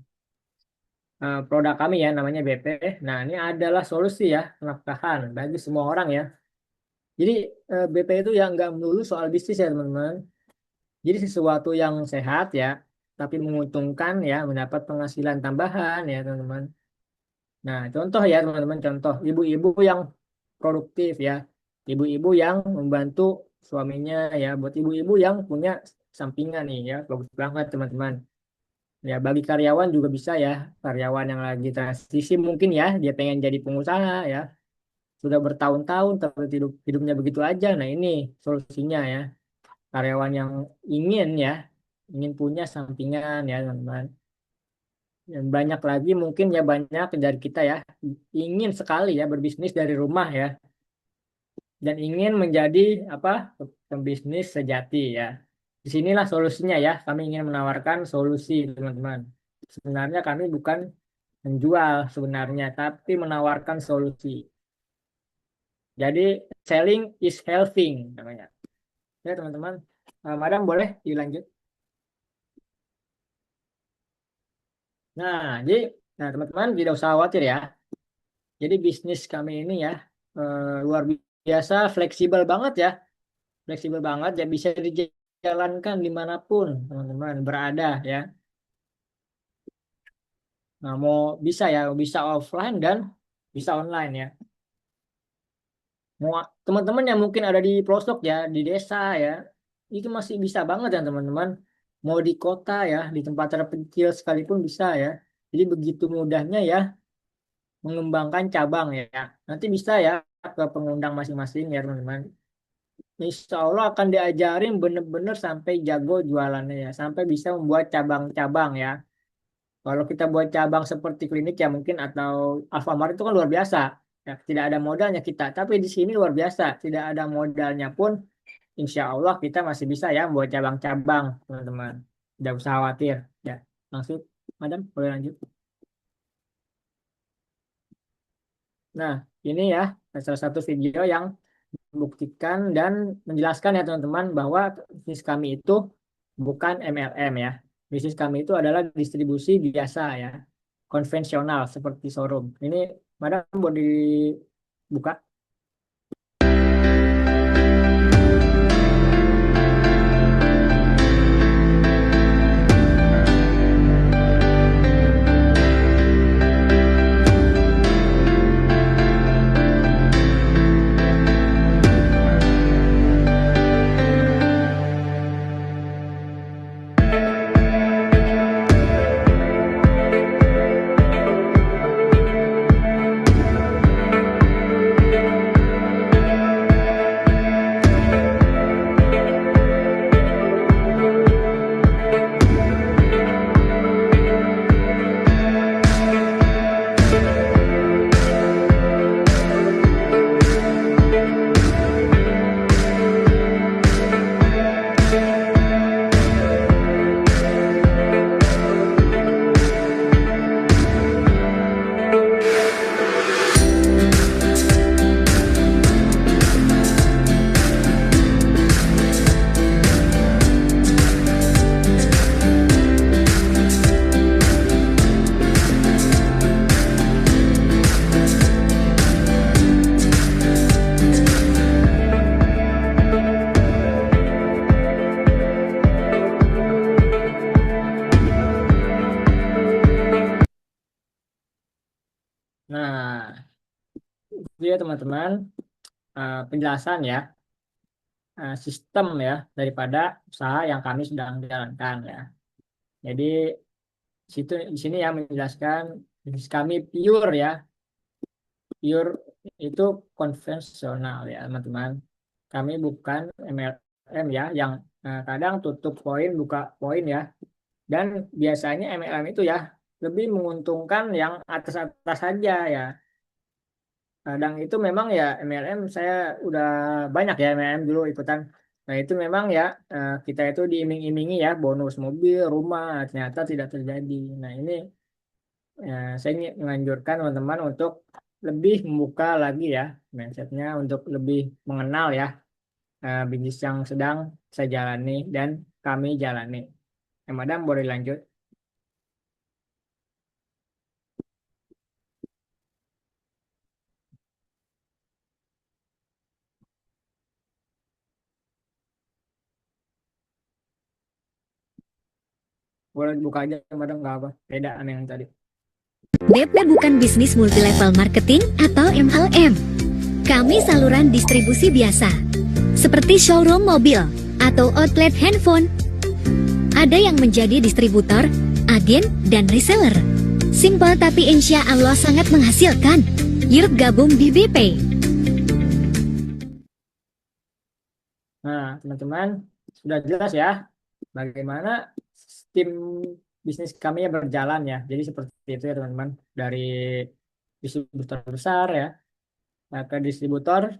produk kami ya namanya BP. Nah, ini adalah solusi ya penafkahan bagi semua orang ya. Jadi BP itu ya nggak melulu soal bisnis ya teman-teman. Jadi sesuatu yang sehat ya, tapi menguntungkan ya, mendapat penghasilan tambahan ya teman-teman. Nah, contoh ya teman-teman, contoh ibu-ibu yang produktif ya, ibu-ibu yang membantu suaminya ya, buat ibu-ibu yang punya sampingan nih ya, bagus banget teman-teman. Ya, bagi karyawan juga bisa ya, karyawan yang lagi transisi mungkin ya, dia pengen jadi pengusaha ya, sudah bertahun-tahun tapi hidupnya begitu aja. Nah, ini solusinya ya. Karyawan yang ingin punya sampingan ya, teman-teman. Dan banyak lagi mungkin ya, banyak dari kita ya, ingin sekali ya berbisnis dari rumah ya, dan ingin menjadi apa? Pembisnis sejati ya. Disinilah solusinya ya, kami ingin menawarkan solusi teman-teman. Sebenarnya kami bukan menjual sebenarnya, tapi menawarkan solusi. Jadi selling is helping namanya. Ya teman-teman, Madam boleh dilanjut. Nah, jadi Nah, teman-teman tidak usah khawatir ya. Jadi bisnis kami ini ya luar biasa fleksibel banget ya. Fleksibel banget ya, bisa dijalankan dimanapun teman-teman berada ya. Nah, mau bisa ya, bisa offline dan bisa online ya. Mau teman-teman yang mungkin ada di pelosok ya, di desa ya, itu masih bisa banget ya teman-teman. Mau di kota ya, di tempat terpencil sekalipun bisa ya. Jadi begitu mudahnya ya mengembangkan cabang ya. Nanti bisa ya ke pengundang masing-masing ya teman-teman. Insya Allah akan diajarin bener-bener sampai jago jualannya ya, sampai bisa membuat cabang-cabang ya. Kalau kita buat cabang seperti klinik ya mungkin atau Alfamart itu kan luar biasa. Ya, tidak ada modalnya kita, tapi di sini luar biasa. Tidak ada modalnya pun, insya Allah kita masih bisa ya buat cabang-cabang, teman-teman. Tidak usah khawatir. Ya, langsung, Madam, boleh lanjut. Nah, ini ya salah satu video yang membuktikan dan menjelaskan ya teman-teman bahwa bisnis kami itu bukan MLM ya. Bisnis kami itu adalah distribusi biasa ya, konvensional seperti showroom. Ini Madam boleh dibuka. Nah, itu ya teman-teman penjelasan ya sistem ya daripada usaha yang kami sedang jalankan ya. Jadi di sini ya menjelaskan bisnis kami pure ya, pure itu konvensional ya teman-teman. Kami bukan MLM ya yang kadang tutup poin buka poin ya. Dan biasanya MLM itu ya lebih menguntungkan yang atas-atas saja ya. Kadang itu memang ya MLM saya udah banyak ya MLM dulu ikutan. Nah itu memang ya kita itu diiming-imingi ya bonus mobil, rumah, ternyata tidak terjadi. Nah ini saya ingin menganjurkan teman-teman untuk lebih membuka lagi ya mindsetnya untuk lebih mengenal ya bisnis yang sedang saya jalani dan kami jalani. Madam boleh lanjut. Boleh buka aja Madam, nggak apa. Beda aneh yang tadi. DP bukan bisnis multilevel marketing atau MLM. Kami saluran distribusi biasa, seperti showroom mobil atau outlet handphone. Ada yang menjadi distributor, agen, dan reseller. Simpel tapi insya Allah sangat menghasilkan. Yuk gabung di BP. Nah, teman-teman, sudah jelas ya bagaimana tim bisnis kami berjalan ya. Jadi seperti itu ya teman-teman. Dari distributor besar ya, ke distributor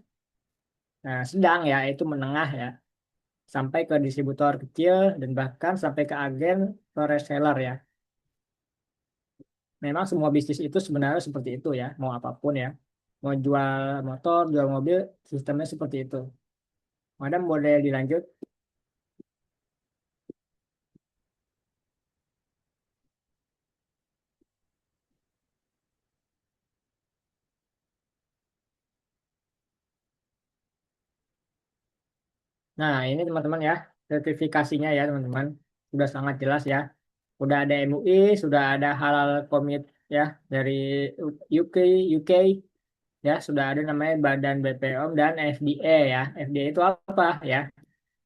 sedang ya, itu menengah ya, sampai ke distributor kecil dan bahkan sampai ke agen atau reseller ya. Memang semua bisnis itu sebenarnya seperti itu ya, mau apapun ya. Mau jual motor, jual mobil, sistemnya seperti itu. Madam boleh dilanjut. Nah, ini teman-teman ya, sertifikasinya ya teman-teman. Sudah sangat jelas ya. Udah ada MUI, sudah ada halal commit ya dari UK, UK ya, sudah ada namanya Badan BPOM dan FDA ya. FDA itu apa ya?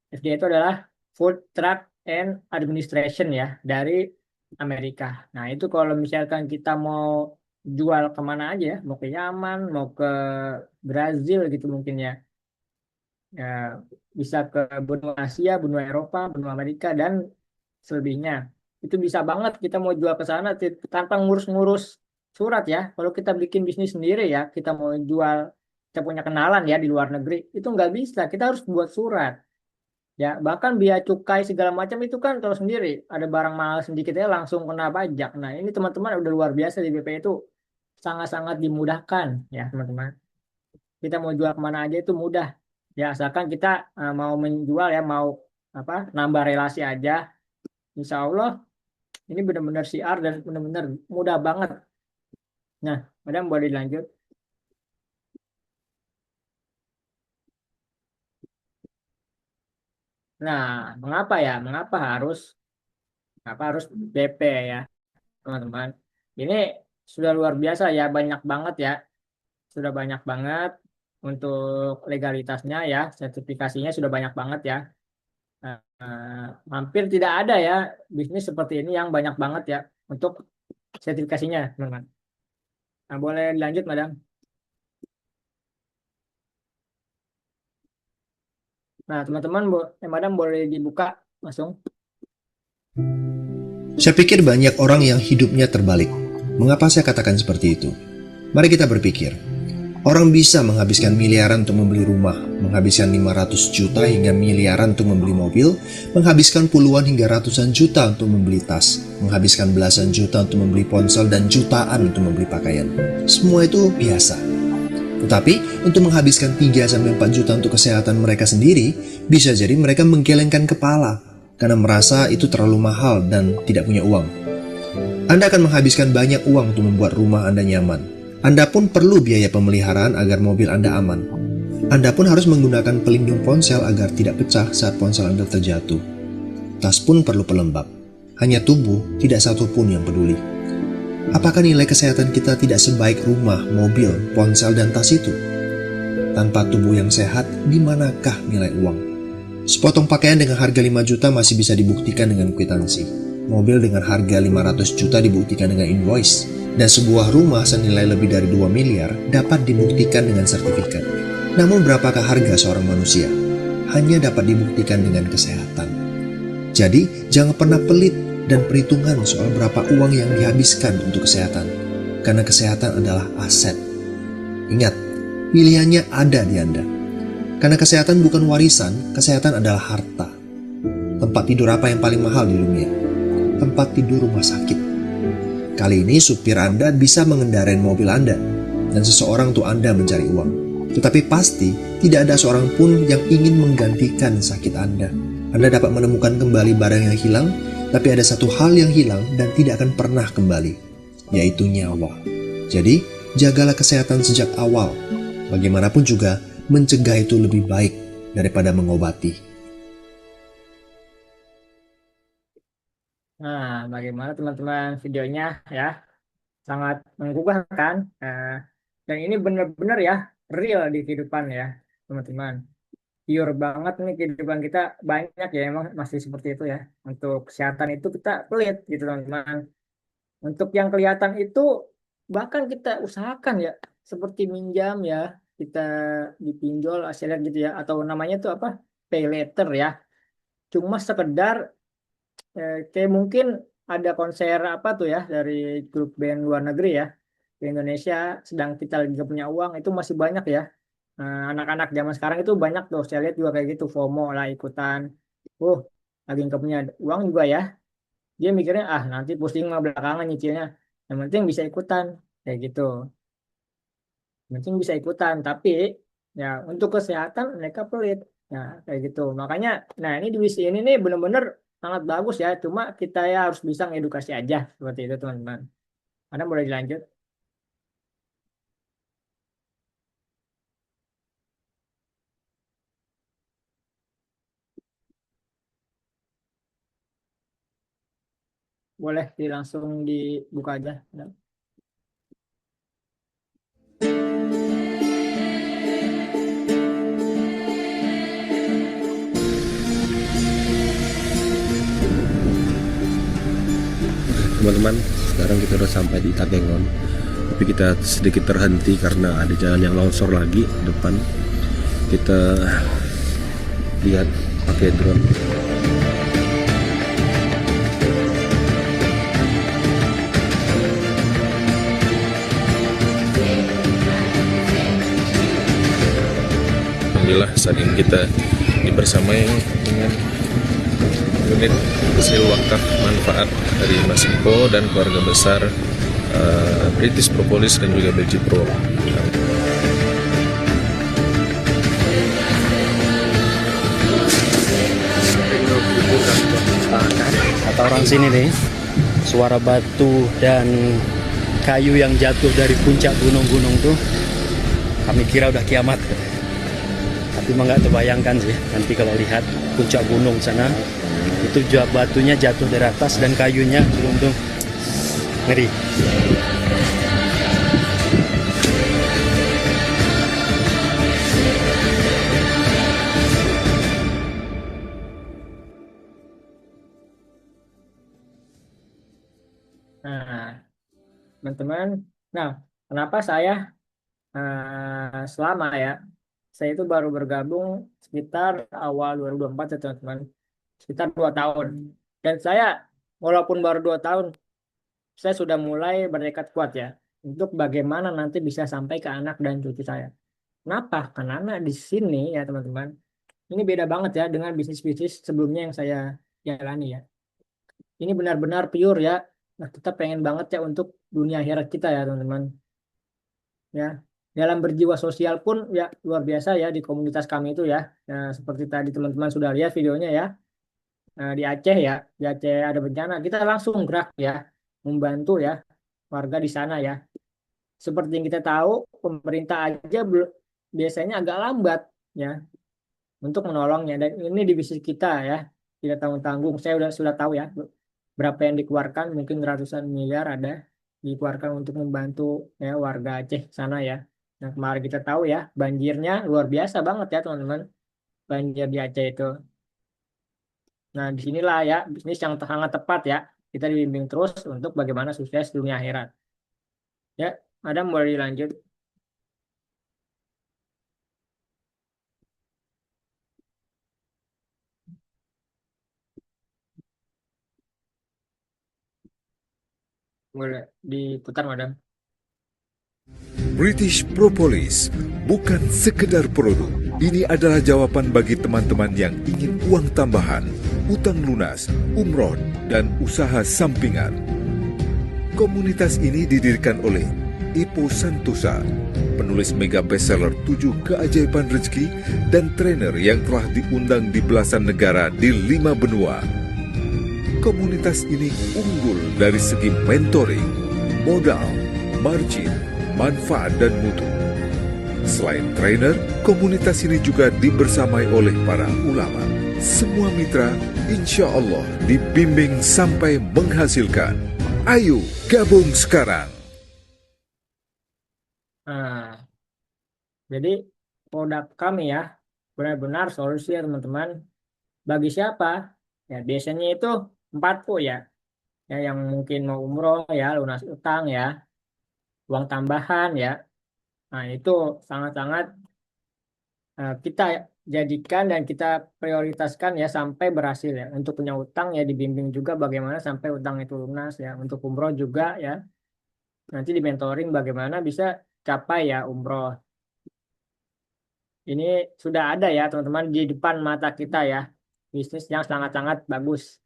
FDA itu adalah Food Drug and Administration ya dari Amerika. Nah, itu kalau misalkan kita mau jual kemana aja ya, mau ke Yaman, mau ke Brazil gitu mungkin ya. Ya, bisa ke benua Asia, benua Eropa, benua Amerika, dan selebihnya. Itu bisa banget kita mau jual ke sana tanpa ngurus-ngurus surat ya. Kalau kita bikin bisnis sendiri ya, kita mau jual, kita punya kenalan ya di luar negeri, itu nggak bisa. Kita harus buat surat. Ya, bahkan biaya cukai segala macam itu kan kalau sendiri ada barang mahal sedikit ya langsung kena pajak. Nah, ini teman-teman udah luar biasa di BP itu sangat-sangat dimudahkan ya, teman-teman. Kita mau jual kemana aja itu mudah. Ya, asalkan kita mau menjual ya, mau apa nambah relasi aja. Insya Allah ini benar-benar siar dan benar-benar mudah banget. Nah, madam boleh dilanjut. Nah, mengapa ya? Mengapa harus BP ya, teman-teman? Ini sudah luar biasa ya, banyak banget ya. Sudah banyak banget untuk legalitasnya ya, sertifikasinya sudah banyak banget ya. Hampir tidak ada ya bisnis seperti ini yang banyak banget ya untuk sertifikasinya, teman-teman. Nah, boleh dilanjut, madam. Nah, teman-teman, madam boleh dibuka langsung. Saya pikir banyak orang yang hidupnya terbalik. Mengapa saya katakan seperti itu? Mari kita berpikir. Orang bisa menghabiskan miliaran untuk membeli rumah, menghabiskan 500 juta hingga miliaran untuk membeli mobil, menghabiskan puluhan hingga ratusan juta untuk membeli tas, menghabiskan belasan juta untuk membeli ponsel dan jutaan untuk membeli pakaian. Semua itu biasa. Tetapi untuk menghabiskan 3-4 juta untuk kesehatan mereka sendiri, bisa jadi mereka menggelengkan kepala karena merasa itu terlalu mahal dan tidak punya uang. Anda akan menghabiskan banyak uang untuk membuat rumah Anda nyaman. Anda pun perlu biaya pemeliharaan agar mobil Anda aman. Anda pun harus menggunakan pelindung ponsel agar tidak pecah saat ponsel Anda terjatuh. Tas pun perlu pelembab. Hanya tubuh, tidak satu pun yang peduli. Apakah nilai kesehatan kita tidak sebaik rumah, mobil, ponsel, dan tas itu? Tanpa tubuh yang sehat, di manakah nilai uang? Sepotong pakaian dengan harga 5 juta masih bisa dibuktikan dengan kwitansi. Mobil dengan harga 500 juta dibuktikan dengan invoice. Dan sebuah rumah senilai lebih dari 2 miliar dapat dibuktikan dengan sertifikat. Namun berapakah harga seorang manusia? Hanya dapat dibuktikan dengan kesehatan. Jadi, jangan pernah pelit dan perhitungan soal berapa uang yang dihabiskan untuk kesehatan. Karena kesehatan adalah aset. Ingat, pilihannya ada di Anda. Karena kesehatan bukan warisan, kesehatan adalah harta. Tempat tidur apa yang paling mahal di dunia? Tempat tidur rumah sakit. Kali ini supir Anda bisa mengendarai mobil Anda, dan seseorang untuk Anda mencari uang. Tetapi pasti tidak ada seorang pun yang ingin menggantikan sakit Anda. Anda dapat menemukan kembali barang yang hilang, tapi ada satu hal yang hilang dan tidak akan pernah kembali, yaitu nyawa. Jadi, jagalah kesehatan sejak awal. Bagaimanapun juga, mencegah itu lebih baik daripada mengobati. Nah, bagaimana teman-teman videonya ya? Sangat menggugah kan? Dan ini benar-benar ya, real di kehidupan ya, teman-teman. Pure banget nih kehidupan kita, banyak ya emang masih seperti itu ya. Untuk kesehatan itu kita pelit gitu, teman-teman. Untuk yang kelihatan itu bahkan kita usahakan ya, seperti minjam ya, kita dipinjol hasilnya gitu ya, atau namanya tuh apa? Pay later ya. Cuma sekedar kayak mungkin ada konser apa tuh ya dari grup band luar negeri ya di Indonesia, sedang kita lagi gak punya uang, itu masih banyak ya. Anak-anak zaman sekarang itu banyak tuh, saya lihat juga kayak gitu, FOMO lah ikutan. Lagi nggak punya uang juga ya, dia mikirnya nanti pusing mah belakangan nyicilnya, yang penting bisa ikutan kayak gitu, yang penting bisa ikutan. Tapi ya untuk kesehatan mereka pelit ya kayak gitu. Makanya nah ini di WISI ini nih bener-bener sangat bagus ya, cuma kita ya harus bisa ngedukasi aja seperti itu, teman-teman. Anda boleh dilanjut. boleh langsung dibuka aja. Teman-teman, sekarang kita udah sampai di Takengon, tapi kita sedikit terhenti karena ada jalan yang longsor lagi depan. Kita lihat pakai drone. Alhamdulillah saat ini kita dibersamai dengan unit hasil wakaf manfaat dari Mas Iko dan keluarga besar British Propolis dan juga Belgi Pro. Kata orang sini nih, suara batu dan kayu yang jatuh dari puncak gunung-gunung tuh kami kira udah kiamat. Tapi emang nggak terbayangkan sih, nanti kalau lihat puncak gunung sana itu batunya jatuh dari atas dan kayunya beruntung ngeri. Nah, teman-teman, kenapa saya selama ya, saya itu baru bergabung sekitar awal 2024 ya teman-teman, sekitar 2 tahun. Dan saya walaupun baru 2 tahun, saya sudah mulai bertekad kuat ya untuk bagaimana nanti bisa sampai ke anak dan cucu saya. Kenapa? Karena di sini ya teman-teman, ini beda banget ya dengan bisnis-bisnis sebelumnya yang saya jalani ya. Ini benar-benar pure ya. Nah, kita pengen banget ya untuk dunia akhirat kita ya teman-teman. Ya, dalam berjiwa sosial pun ya luar biasa ya di komunitas kami itu ya. Nah, seperti tadi teman-teman sudah lihat videonya ya. Nah, di Aceh ya, di Aceh ada bencana, kita langsung gerak ya, membantu ya warga di sana ya. Seperti yang kita tahu, pemerintah aja biasanya agak lambat ya untuk menolongnya. Dan ini di bisnis kita ya, tidak tanggung-tanggung. Saya sudah tahu ya berapa yang dikeluarkan, mungkin ratusan miliar ada dikeluarkan untuk membantu ya warga Aceh sana ya. Nah, kemarin kita tahu ya banjirnya luar biasa banget ya teman-teman, banjir di Aceh itu. Nah, disinilah ya bisnis yang sangat tepat ya, kita dibimbing terus untuk bagaimana sukses dunia akhirat. Ya, Madam boleh dilanjut. Boleh diputar, Madam. British Propolis bukan sekedar produk. Ini adalah jawaban bagi teman-teman yang ingin uang tambahan, utang lunas, umroh, dan usaha sampingan. Komunitas ini didirikan oleh Ipo Santosa, penulis mega bestseller 7 Keajaiban Rezeki dan trainer yang telah diundang di belasan negara di 5 benua. Komunitas ini unggul dari segi mentoring, modal, margin, manfaat, dan mutu. Selain trainer, komunitas ini juga dibersamai oleh para ulama. Semua mitra insya Allah dibimbing sampai menghasilkan. Ayo gabung sekarang. Nah, jadi produk kami ya benar-benar solusi ya teman-teman. Bagi siapa? Ya biasanya itu 4 ya. Ya yang mungkin mau umroh ya, lunas utang ya, uang tambahan ya. Nah, itu sangat-sangat kita jadikan dan kita prioritaskan ya sampai berhasil ya. Untuk punya utang ya dibimbing juga bagaimana sampai utang itu lunas ya. Untuk umroh juga ya. Nanti di mentoring bagaimana bisa capai ya umroh. Ini sudah ada ya teman-teman di depan mata kita ya. Bisnis yang sangat-sangat bagus.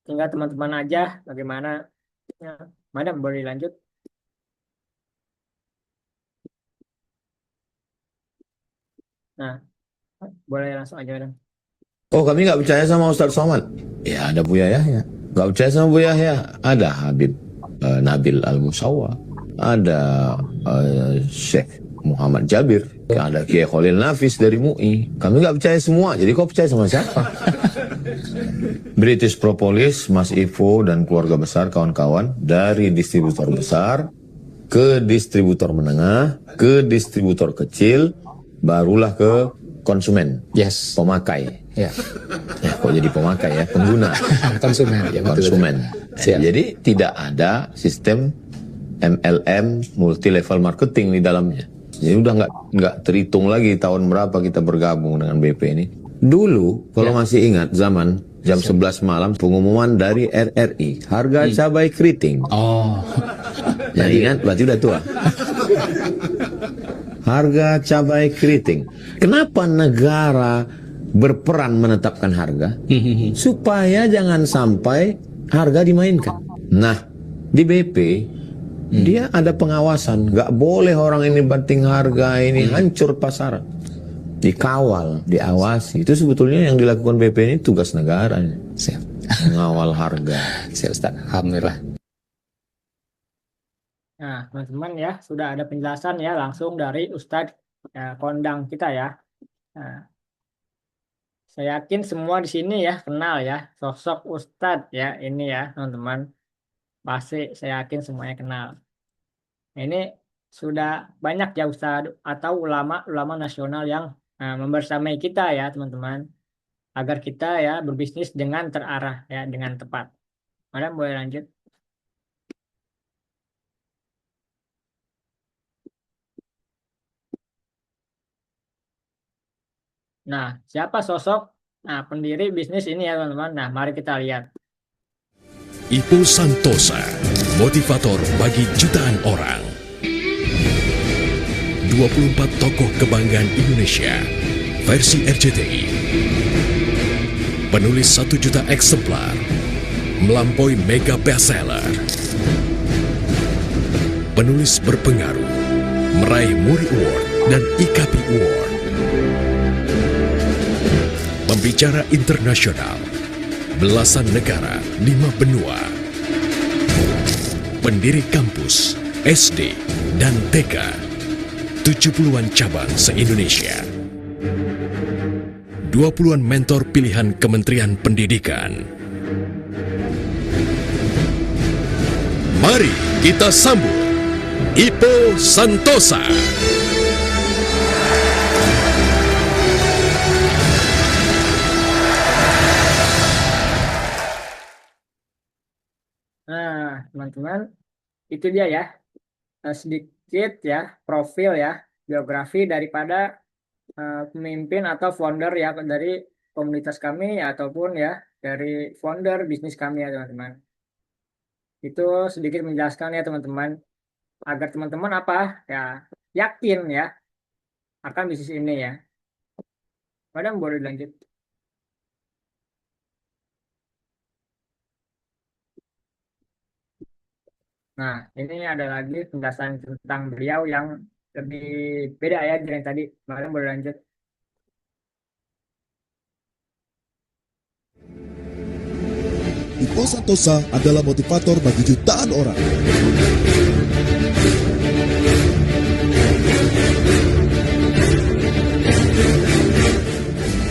Tinggal teman-teman aja bagaimana. Ya, Madam boleh lanjut. Nah, boleh langsung aja, Madam. Oh, kami nggak percaya sama Ustadz Somad. Ya, ada Buya Yahya. Nggak percaya sama Buya Yahya. Ada Habib Nabil Al-Musawwa. Ada Syekh Muhammad Jabir. Ada Kiai Khalil Nafis dari MUI. Kami nggak percaya semua, jadi kau percaya sama siapa? British Propolis, Mas Ivo dan keluarga besar kawan-kawan dari distributor besar ke distributor menengah, ke distributor kecil, barulah ke konsumen. Yes. Pemakai. Ya. Ya, kok jadi pemakai ya? Pengguna. Konsumen. Ya, betul, Konsumen. Siap. Jadi tidak ada sistem MLM multi level marketing di dalamnya. Jadi udah nggak terhitung lagi tahun berapa kita bergabung dengan BP ini. Dulu kalau masih ingat zaman jam 11 malam pengumuman dari RRI harga cabai keriting. Oh. Yang ingat berarti udah tua. Harga cabai keriting. Kenapa negara berperan menetapkan harga? Supaya jangan sampai harga dimainkan. Nah, di BP dia ada pengawasan, nggak boleh orang ini banting harga, ini hancur pasaran. Dikawal, diawasi. Itu sebetulnya yang dilakukan BP ini tugas negara. Siap. Mengawal harga. Siap, Ustaz. Alhamdulillah. Nah, teman-teman ya, sudah ada penjelasan ya langsung dari Ustadz kondang kita ya. Nah, saya yakin semua di sini ya kenal ya sosok Ustadz ya ini ya teman-teman. Pasti saya yakin semuanya kenal. Ini sudah banyak ya Ustadz atau ulama-ulama nasional yang membersamai kita ya teman-teman. Agar kita ya berbisnis dengan terarah ya dengan tepat. Madam boleh lanjut. Nah, siapa sosok pendiri bisnis ini ya teman-teman? Nah, mari kita lihat. Ipo Santosa, motivator bagi jutaan orang. 24 tokoh kebanggaan Indonesia, versi RCTI. Penulis 1 juta eksemplar, melampaui mega bestseller. Penulis berpengaruh, meraih Muri Award dan IKAPI Award. Pembicara internasional, belasan negara, 5 benua. Pendiri kampus, SD, dan TK, 70-an cabang se-Indonesia. 20-an mentor pilihan Kementerian Pendidikan. Mari kita sambut Ipo Santosa. Nah, teman-teman, itu dia ya sedikit ya profil ya biografi daripada pemimpin atau founder ya dari komunitas kami ataupun ya dari founder bisnis kami ya teman-teman. Itu sedikit menjelaskan ya teman-teman agar teman-teman apa ya yakin ya akan bisnis ini ya. Madam boleh lanjut. Nah, ini ada lagi penjelasan tentang beliau yang lebih beda ya dari yang tadi. Madam boleh lanjut. Ipo Santosa adalah motivator bagi jutaan orang.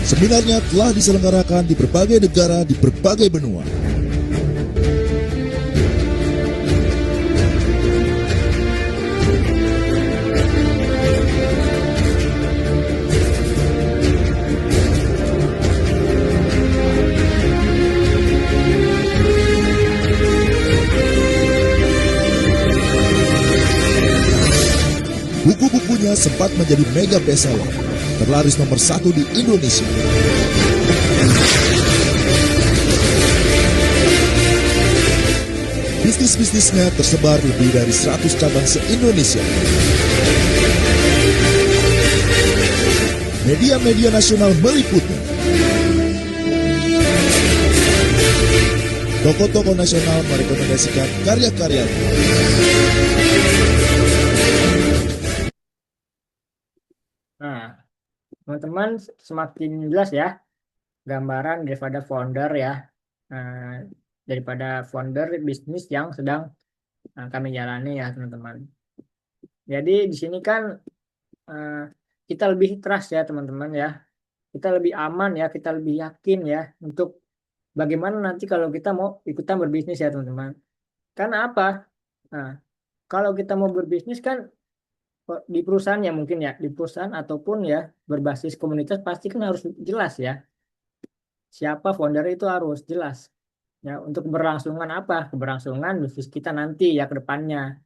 Seminarnya telah diselenggarakan di berbagai negara di berbagai benua. Buku-bukunya sempat menjadi mega bestseller, terlaris nomor 1 di Indonesia. Bisnis-bisnisnya tersebar lebih dari 100 cabang se-Indonesia. Media-media nasional meliputnya. Tokoh-tokoh nasional merekomendasikan karya-karyanya. Nah, teman-teman semakin jelas ya gambaran daripada founder ya, daripada founder bisnis yang sedang kami jalani ya teman-teman. Jadi di sini kan kita lebih trust ya teman-teman ya. Kita lebih aman ya, kita lebih yakin ya untuk bagaimana nanti kalau kita mau ikutan berbisnis ya teman-teman. Karena apa? Nah, kalau kita mau berbisnis kan di perusahaan ya mungkin ya, di perusahaan ataupun ya berbasis komunitas pasti kan harus jelas ya. Siapa founder itu harus jelas. Ya, untuk keberlangsungan apa? Keberlangsungan bisnis kita nanti ya ke depannya.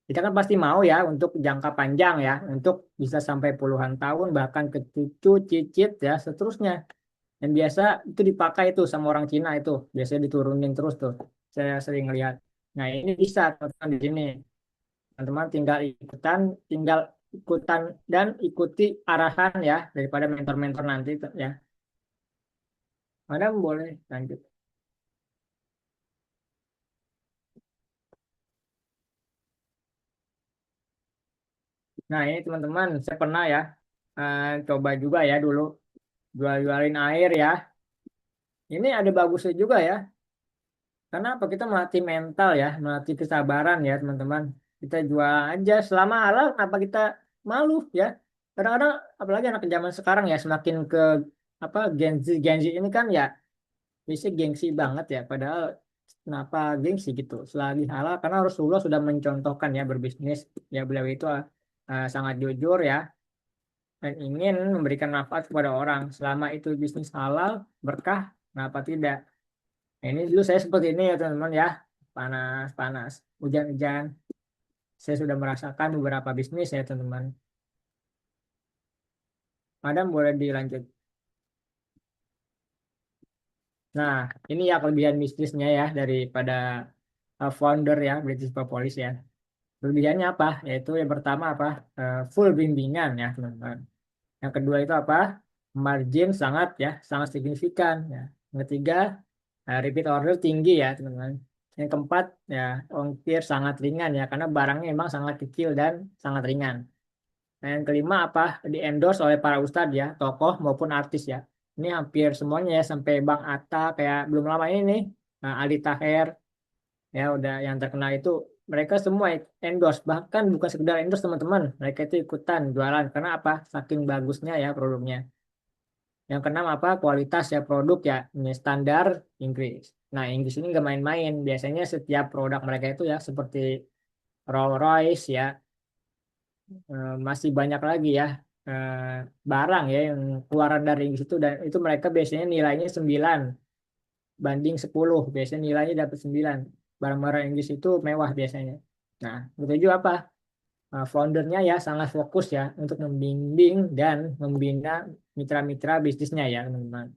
Kita kan pasti mau ya untuk jangka panjang ya, untuk bisa sampai puluhan tahun bahkan ke cucu, cicit ya seterusnya. Dan biasa itu dipakai itu sama orang Cina itu, biasanya diturunin terus tuh. Saya sering lihat. Nah, ini bisa teman-teman di sini. Teman-teman tinggal ikutan dan ikuti arahan ya daripada mentor-mentor nanti ya. Madam boleh lanjut. Nah, ini teman-teman, saya pernah ya coba juga ya dulu jual-jualin air ya. Ini ada bagusnya juga ya. Karena apa? Kita melatih mental ya, melatih kesabaran ya teman-teman. Kita jual aja selama halal, kenapa kita malu ya? Kadang-kadang apalagi anak zaman sekarang ya semakin ke apa Gen Z ini kan ya bisa gengsi banget ya. Padahal kenapa gengsi gitu? Selagi halal karena Rasulullah sudah mencontohkan ya berbisnis ya beliau itu sangat jujur ya dan ingin memberikan manfaat kepada orang. Selama itu bisnis halal, berkah, kenapa tidak? Nah, ini dulu saya seperti ini ya teman-teman ya, panas-panas, hujan-hujan. Saya sudah merasakan beberapa bisnis ya teman-teman. Madam boleh dilanjut. Nah, ini ya kelebihan bisnisnya ya daripada founder ya, British Propolis ya. Kelebihannya apa? Yaitu yang pertama apa? Full bimbingan ya teman-teman. Yang kedua itu apa? Margin sangat ya, sangat signifikan ya. Yang ketiga, repeat order tinggi ya teman-teman. Yang keempat ya, ongkir sangat ringan ya, karena barangnya memang sangat kecil dan sangat ringan. Nah, yang kelima apa? Di endorse oleh para ustadz ya, tokoh maupun artis ya. Ini hampir semuanya ya, sampai Bang Atta kayak belum lama ini nih, Aldi Taher ya udah yang terkenal itu mereka semua endorse, bahkan bukan sekedar endorse teman-teman, mereka itu ikutan jualan karena apa? Saking bagusnya ya produknya. Yang keenam apa? Kualitas ya produk ya, ini standar Inggris. Nah, Inggris ini nggak main-main. Biasanya setiap produk mereka itu ya seperti Rolls Royce ya, masih banyak lagi ya barang ya yang keluaran dari Inggris itu, dan itu mereka biasanya nilainya 9 banding 10, biasanya nilainya dapat 9. Barang-barang Inggris itu mewah biasanya. Nah, begitu apa? Foundernya ya sangat fokus ya untuk membimbing dan membina mitra-mitra bisnisnya ya teman-teman.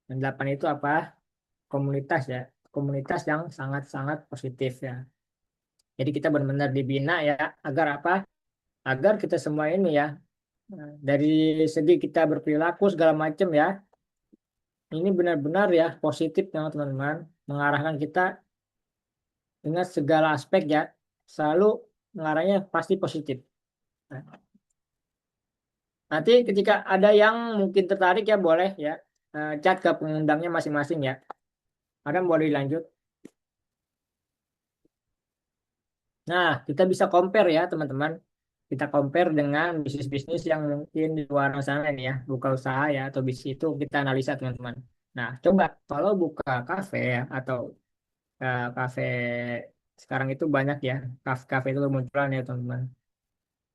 Dan 8 itu apa? Komunitas ya, komunitas yang sangat-sangat positif ya. Jadi kita benar-benar dibina ya agar apa? Agar kita semua ini ya dari segi kita berperilaku segala macam ya, ini benar-benar ya positif ya teman-teman, mengarahkan kita dengan segala aspek ya, selalu mengarahnya pasti positif. Nah, nanti ketika ada yang mungkin tertarik ya boleh ya chat ke pengundangnya masing-masing ya. Adam boleh dilanjut. Nah, kita bisa compare ya teman-teman. Kita compare dengan bisnis-bisnis yang mungkin di luar sana nih ya, buka usaha ya atau bisnis itu kita analisa teman-teman. Nah, coba kalau buka kafe ya atau kafe sekarang itu banyak ya, kafe itu bermunculan ya teman-teman.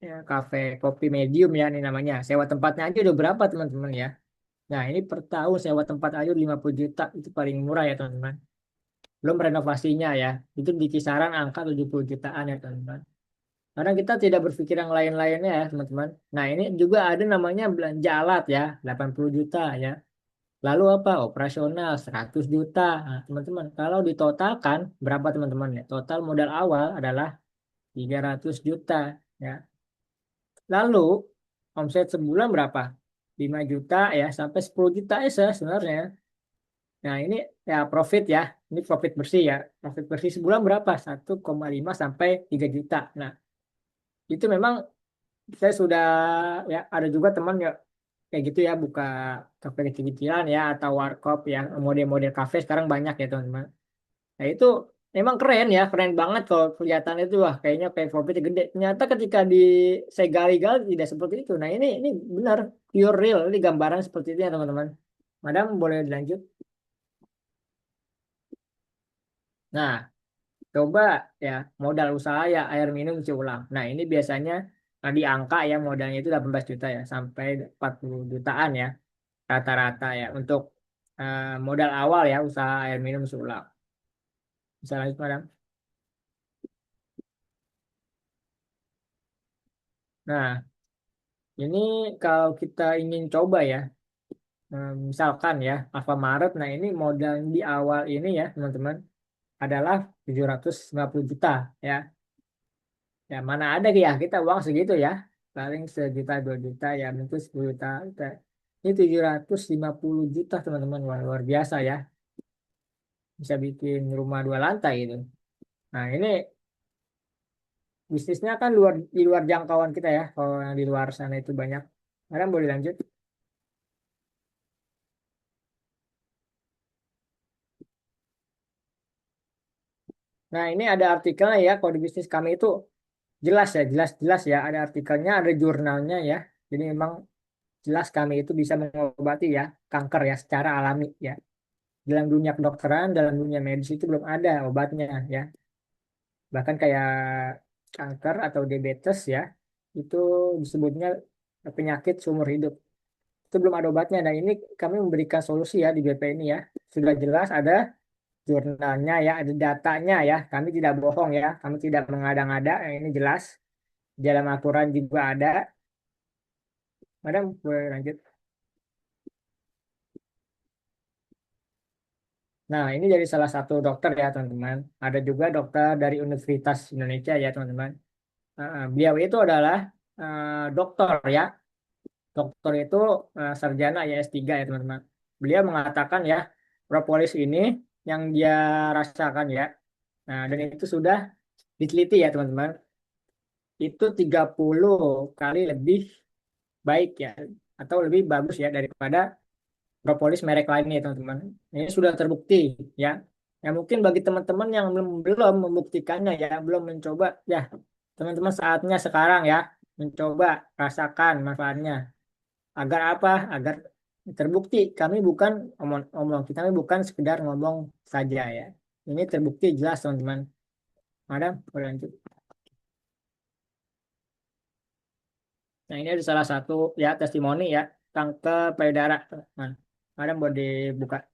Ya, kafe kopi medium ya ini namanya. Sewa tempatnya aja udah berapa teman-teman ya. Nah, ini per tahun sewa tempat aja 50 juta, itu paling murah ya teman-teman. Belum renovasinya ya, itu di kisaran angka 70 jutaan ya teman-teman. Karena kita tidak berpikir yang lain-lainnya ya teman-teman. Nah, ini juga ada namanya belanja alat ya, 80 juta ya. Lalu apa? Operasional 100 juta. Nah, teman-teman, kalau ditotalkan berapa teman-teman ya? Total modal awal adalah 300 juta ya. Lalu omset sebulan berapa? 5 juta ya sampai 10 juta ya sebenarnya. Nah, ini ya profit ya. Ini profit bersih ya. Profit bersih sebulan berapa? 1,5 sampai 3 juta. Nah, itu memang saya sudah ya ada juga teman ya kayak gitu ya buka kafe kecil-kecilan ya atau warkop ya, model-model kafe sekarang banyak ya teman-teman. Nah, itu emang keren ya, keren banget kalau kelihatan itu wah kayaknya profitnya gede. Ternyata ketika di saya gali-gali tidak seperti itu. Nah ini benar pure real, ini gambaran seperti itu ya teman-teman. Madam boleh dilanjut. Nah coba ya modal usaha ya air minum isi ulang. Nah ini biasanya di angka ya modalnya itu 18 juta ya sampai 40 jutaan ya rata-rata ya untuk modal awal ya usaha air minum isi ulang. Bisa lanjut madam. Nah ini kalau kita ingin coba ya misalkan ya Alfamaret, nah ini modal di awal ini ya teman-teman adalah 750 juta ya. Ya mana ada ya kita uang segitu ya. Paling sejuta 2 juta ya mungkin 10 juta. Ini 750 juta teman-teman. Wah, luar biasa ya. Bisa bikin rumah 2 lantai itu. Nah ini bisnisnya kan di luar jangkauan kita ya. Kalau yang di luar sana itu banyak. Madam boleh lanjut. Nah ini ada artikelnya ya. Kalau di bisnis kami itu jelas ya, jelas ya. Ada artikelnya, ada jurnalnya ya. Jadi memang jelas kami itu bisa mengobati ya kanker ya secara alami ya. Dalam dunia kedokteran, dalam dunia medis itu belum ada obatnya ya. Bahkan kayak kanker atau diabetes ya, itu disebutnya penyakit seumur hidup. Itu belum ada obatnya. Nah ini kami memberikan solusi ya di BP ini ya. Sudah jelas ada jurnalnya ya, ada datanya ya. Kami tidak bohong ya, kami tidak mengada-ngada. Ini jelas. Dalam aturan juga ada. Madam boleh lanjut. Nah, ini dari salah satu dokter ya, teman-teman. Ada juga dokter dari Universitas Indonesia ya, teman-teman. Beliau itu adalah dokter ya. Dokter itu sarjana ya S3 ya, teman-teman. Beliau mengatakan ya, propolis ini yang dia rasakan ya. Nah, dan itu sudah diteliti ya, teman-teman. Itu 30 kali lebih baik ya, atau lebih bagus ya daripada propolis merek lainnya teman-teman. Ini sudah terbukti ya. Ya mungkin bagi teman-teman yang belum membuktikannya ya, belum mencoba ya, teman-teman saatnya sekarang ya mencoba rasakan manfaatnya. Agar apa? Agar terbukti kami bukan omong, kami bukan sekedar ngomong saja ya. Ini terbukti jelas teman-teman. Madam, boleh lanjut. Nah ini ada salah satu ya testimoni ya kanker payudara. Nah, Madam boleh dibuka.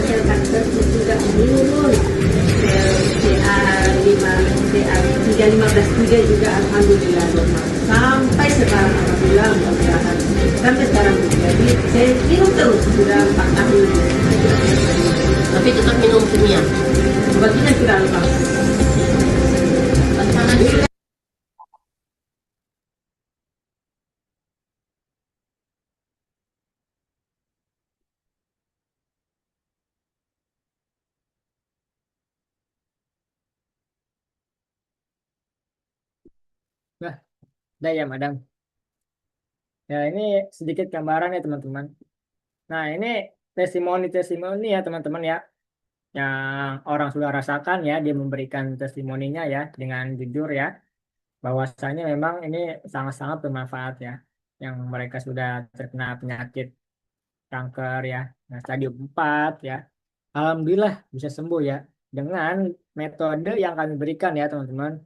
Sel kanker sudah menurun. CA315 juga alhamdulillah normal. Sampai sekarang alhamdulillah mudah-mudahan. Sampai sekarang jadi saya minum terus sudah 4 tahun. Tapi tetap minum kimia. Obatnya sudah lepas. Nah, udah ya, Madam. Ya, ini sedikit gambaran ya, teman-teman. Nah, ini testimoni-testimoni ya, teman-teman ya. Yang orang sudah rasakan ya, dia memberikan testimoninya ya, dengan jujur ya. Bahwasanya memang ini sangat-sangat bermanfaat ya. Yang mereka sudah terkena penyakit kanker ya. Nah, stadium 4 ya. Alhamdulillah bisa sembuh ya. Dengan metode yang kami berikan ya, teman-teman.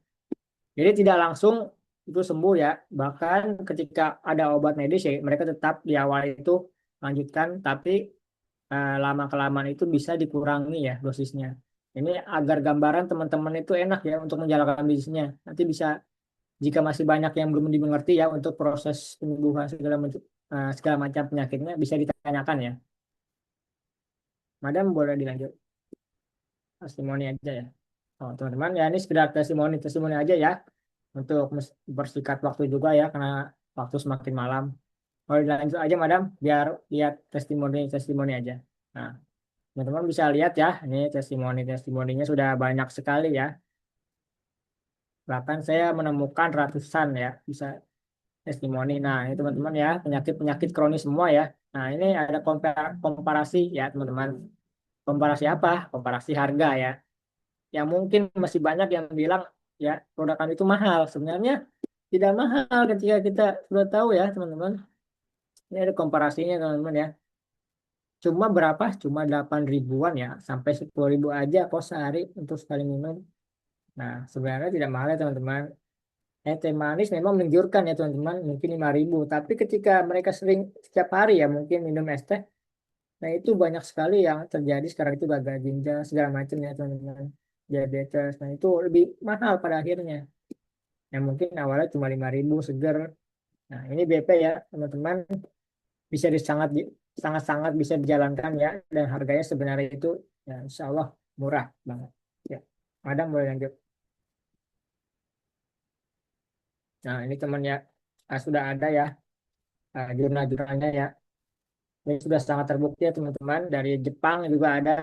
Jadi tidak langsung itu sembuh ya. Bahkan ketika ada obat medis ya mereka tetap di awal itu lanjutkan, tapi lama-kelamaan itu bisa dikurangi ya dosisnya. Ini agar gambaran teman-teman itu enak ya untuk menjalankan bisnisnya. Nanti bisa jika masih banyak yang belum dimengerti ya untuk proses penyembuhan segala macam penyakitnya bisa ditanyakan ya. Madam boleh dilanjut. Testimoni aja ya. Oh, teman-teman ya ini sekedar testimoni aja ya. Untuk bersingkat waktu juga ya karena waktu semakin malam. Mau dilanjut aja Madam biar lihat testimoni aja. Nah, teman-teman bisa lihat ya, ini testimoninya sudah banyak sekali ya. Bahkan saya menemukan ratusan ya, bisa testimoni. Nah, ini teman-teman ya, penyakit-penyakit kronis semua ya. Nah, ini ada komparasi ya teman-teman. Komparasi apa? Komparasi harga ya. Yang mungkin masih banyak yang bilang ya produk kami itu mahal. Sebenarnya tidak mahal ketika kita sudah tahu ya teman-teman. Ini ada komparasinya teman-teman ya. Cuma berapa? Cuma 8 ribuan ya. Sampai 10 ribu aja kok sehari untuk sekali minum. Nah, sebenarnya tidak mahal ya teman-teman. Teh manis memang menggiurkan ya teman-teman. Mungkin 5 ribu. Tapi ketika mereka sering setiap hari ya mungkin minum es teh. Nah, itu banyak sekali yang terjadi sekarang itu gagal ginjal segala macam ya teman-teman. Diabetes. Nah, itu lebih mahal pada akhirnya. Yang mungkin awalnya cuma 5 ribu seger. Nah, ini BP ya teman-teman. Bisa sangat-sangat bisa dijalankan ya. Dan harganya sebenarnya itu ya insya Allah murah banget. Ya, Madam boleh lanjut. Nah, ini teman ya. Sudah ada ya jurnal-jurnalnya ya. Ini sudah sangat terbukti ya teman-teman. Dari Jepang juga ada.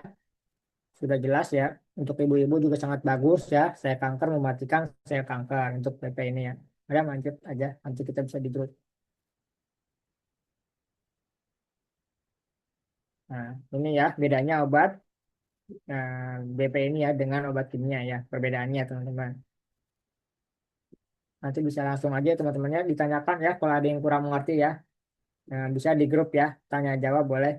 Sudah jelas ya. Untuk ibu-ibu juga sangat bagus ya. Saya kanker mematikan sel kanker untuk PP ini ya. Ada lanjut aja. Nanti kita bisa di grup. Nah, ini ya bedanya obat BP ini ya dengan obat kimia ya. Perbedaannya teman-teman. Nanti bisa langsung aja teman-temannya ditanyakan ya. Kalau ada yang kurang mengerti ya. Nah, bisa di grup ya, tanya jawab boleh.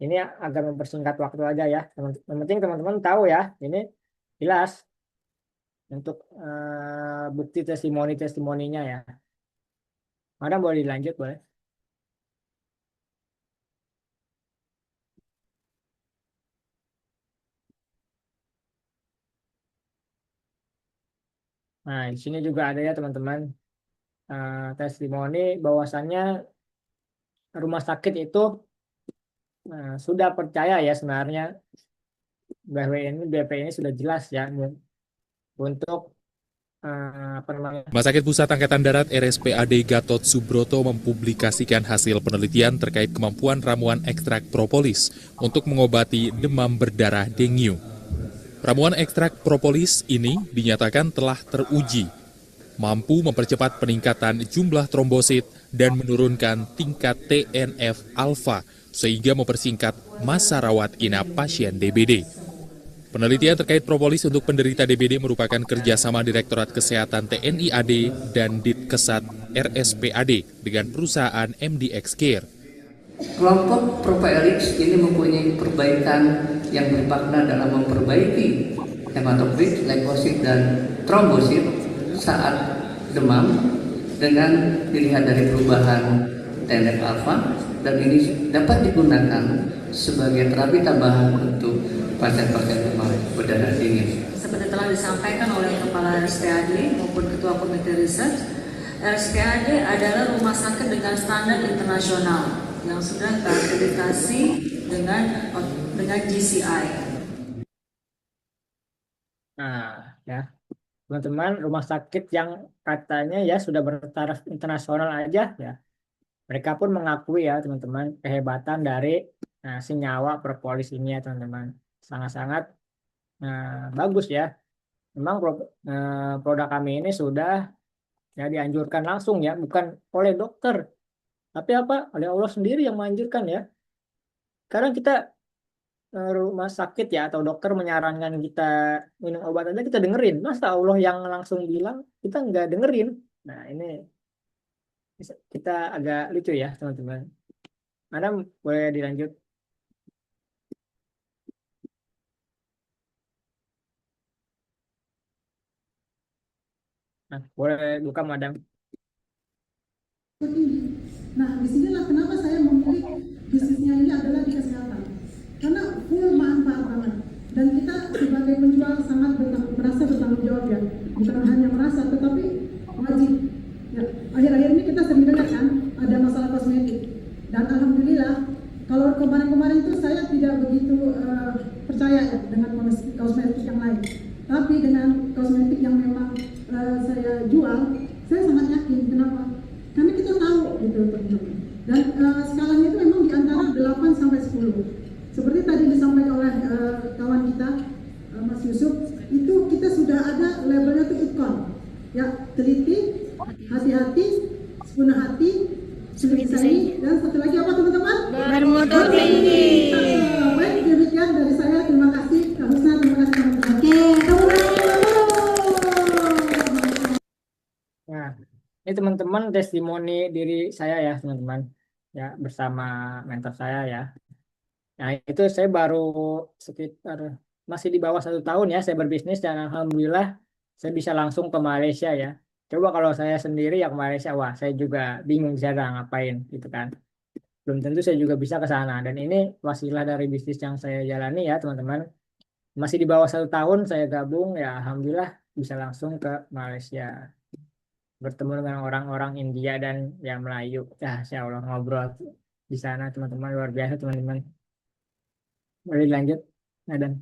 Ini agar mempersingkat waktu aja ya. Yang penting teman-teman tahu ya, ini jelas untuk bukti testimoninya ya. Mana boleh dilanjut boleh? Nah, di sini juga ada ya teman-teman testimoni bahwasannya rumah sakit itu sudah percaya ya sebenarnya bahwa ini BP ini sudah jelas ya untuk apa namanya. Rumah Sakit Pusat Angkatan Darat RSPAD Gatot Subroto mempublikasikan hasil penelitian terkait kemampuan ramuan ekstrak propolis untuk mengobati demam berdarah dengue. Ramuan ekstrak propolis ini dinyatakan telah teruji mampu mempercepat peningkatan jumlah trombosit dan menurunkan tingkat TNF-alfa sehingga mempersingkat masa rawat inap pasien DBD. Penelitian terkait propolis untuk penderita DBD merupakan kerjasama Direktorat Kesehatan TNI AD dan Ditkesat RSPAD dengan perusahaan MDX Care. Kelompok Propelix ini mempunyai perbaikan yang bermakna dalam memperbaiki hematokrit, leukosit, dan trombosit saat demam dengan dilihat dari perubahan TNF-alfa, dan ini dapat digunakan sebagai terapi tambahan untuk pasien-pasien demam berdarah dingin. Seperti telah disampaikan oleh Kepala RSPAD maupun Ketua Komite Riset, RSPAD adalah rumah sakit dengan standar internasional yang sudah terakreditasi dengan GCI. Nah, ya. Teman-teman, rumah sakit yang katanya ya sudah bertaraf internasional aja ya. Mereka pun mengakui ya teman-teman kehebatan dari senyawa propolis ini ya teman-teman. Sangat-sangat bagus ya. Memang produk kami ini sudah ya dianjurkan langsung ya, bukan oleh dokter. Tapi apa? Oleh Allah sendiri yang menganjurkan ya. Sekarang kita rumah sakit ya atau dokter menyarankan kita minum obat aja kita dengerin. Masa Allah yang langsung bilang kita nggak dengerin. Nah ini kita agak lucu ya teman-teman. Madam boleh dilanjut. Nah boleh buka Madam. Nah disinilah kenapa saya memilih bisnisnya ini adalah di kesehatan. Karena full manfaat banget, dan kita sebagai penjual sangat merasa bertanggung jawab ya, bukan hanya merasa tetapi wajib ya. Akhir-akhir ini kita sering dengar kan ada masalah kosmetik, dan alhamdulillah kalau kemarin-kemarin itu saya tidak begitu percaya ya dengan kosmetik yang lain, tapi dengan kosmetik yang memang saya jual saya sangat yakin. Kenapa? Karena kita tahu gitu teman-teman, dan skalanya itu memang di antara 8 sampai 10. Seperti tadi disampaikan oleh kawan kita Mas Yusuf, itu kita sudah ada labelnya itu ikon ya, teliti, hati-hati, sepenuh hati. mencintai, dan satu lagi apa teman-teman? Bermutu tinggi. Baik, demikian dari saya. Terima kasih Kak Husna, terima kasih teman-teman. Oke, Nah, ini teman-teman testimoni diri saya ya teman-teman, ya bersama mentor saya ya. Nah itu saya baru sekitar masih di bawah 1 tahun ya saya berbisnis, dan alhamdulillah saya bisa langsung ke Malaysia ya. Coba kalau saya sendiri ya ke Malaysia, wah saya juga bingung cara ngapain gitu kan. Belum tentu saya juga bisa ke sana, dan ini wasilah dari bisnis yang saya jalani ya teman-teman. Masih di bawah 1 tahun saya gabung ya, alhamdulillah bisa langsung ke Malaysia, bertemu dengan orang-orang India dan ya Melayu. Ya, Insya Allah ngobrol di sana teman-teman, luar biasa teman-teman. Boleh lanjut, Nadan.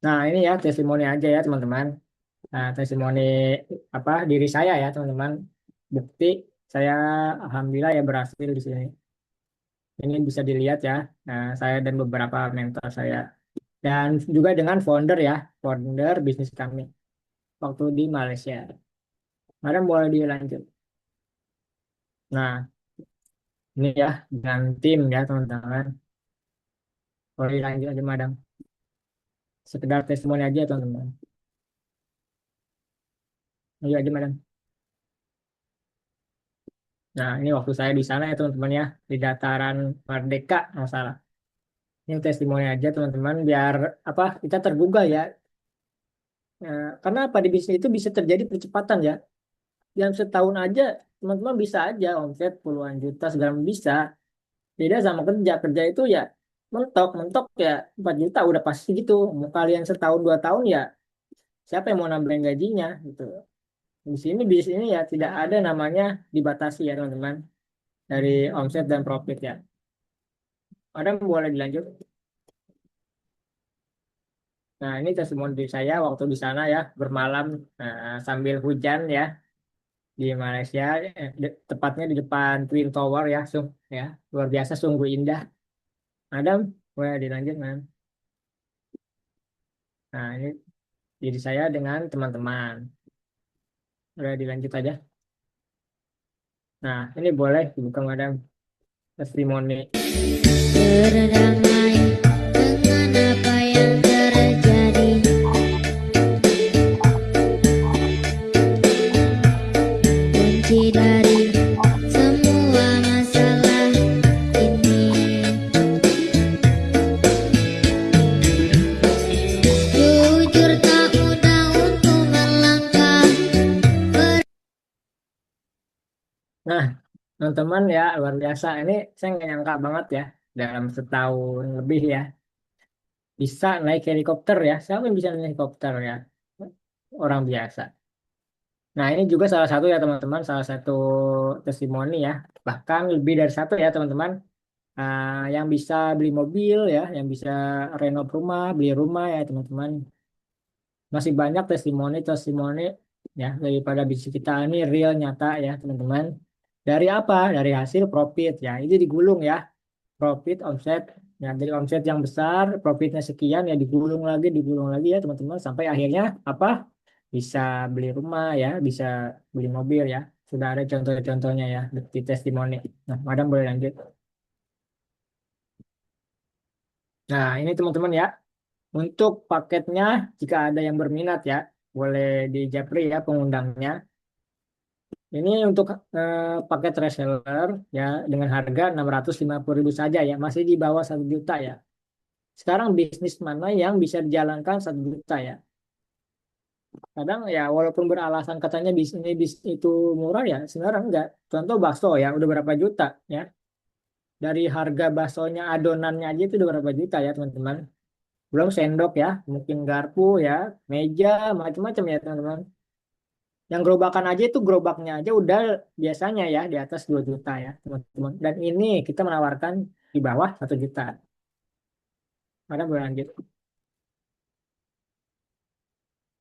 Nah ini ya testimoni aja ya teman-teman. Nah testimoni apa diri saya ya teman-teman. Bukti saya alhamdulillah ya berhasil di sini. Ini bisa dilihat ya. Nah, saya dan beberapa mentor saya, dan juga dengan founder bisnis kami waktu di Malaysia. Madam boleh dilanjut. Nah, ini ya dengan tim ya teman-teman. Boleh lanjut aja Madam. Sekedar testimoni aja teman-teman. Ayo aja Madam. Nah, ini waktu saya di sana ya teman-teman ya, di dataran Merdeka nggak salah. Ini testimoni aja teman-teman, biar apa kita tergugah ya. Karena apa di bisnis itu bisa terjadi percepatan ya. Dalam setahun aja teman-teman bisa aja omset puluhan juta segala bisa. Beda sama kerja itu ya mentok ya 4 juta udah pasti gitu. Mau kalian setahun 2 tahun ya siapa yang mau nambahin gajinya gitu. Di sini bisnis ini ya tidak ada namanya dibatasi ya teman-teman, dari omset dan profit ya. Ada boleh dilanjut. Nah ini testimoni dari saya waktu di sana ya, bermalam sambil hujan ya di Malaysia, tepatnya di depan Twin Tower ya, ya luar biasa, sungguh indah. Adam boleh dilanjut man. Nah ini diri saya dengan teman-teman. Boleh dilanjut aja. Nah ini boleh dibuka Madam testimoni. Berdamai dengan apa yang terjadi. Kunci dari semua masalah ini. Jujur tak mudah untuk melangkah. Nah teman-teman ya luar biasa. Ini saya nggak nyangka banget ya, dalam setahun lebih ya bisa naik helikopter ya. Siapa yang bisa naik helikopter ya? Orang biasa. Nah ini juga salah satu ya teman-teman, salah satu testimoni ya. Bahkan lebih dari satu ya teman-teman. Yang bisa beli mobil ya, yang bisa renov rumah, beli rumah ya teman-teman. Masih banyak testimoni ya daripada bisnis kita ini real nyata ya teman-teman. Dari apa? Dari hasil profit ya. Itu digulung ya. Profit omset ya, dari omset yang besar profitnya sekian ya, digulung lagi ya teman-teman, sampai akhirnya apa? Bisa beli rumah ya, bisa beli mobil ya. Sudah ada contoh-contohnya ya di testimoni. Nah, Madam boleh lanjut. Nah, ini teman-teman ya. Untuk paketnya jika ada yang berminat ya, boleh di Japri ya pengundangnya. Ini untuk paket reseller ya dengan harga 650.000 saja ya, masih di bawah 1 juta ya. Sekarang bisnis mana yang bisa dijalankan 1 juta ya? Kadang ya walaupun beralasan katanya bisnis itu murah ya, sebenarnya enggak. Contoh bakso ya udah berapa juta ya. Dari harga baksonya adonannya aja itu udah berapa juta ya teman-teman. Belum sendok ya, mungkin garpu ya, meja, macam-macam ya teman-teman. Yang gerobakan aja itu gerobaknya aja udah biasanya ya di atas 2 juta ya teman-teman. Dan ini kita menawarkan di bawah 1 juta. Mana berlanjut.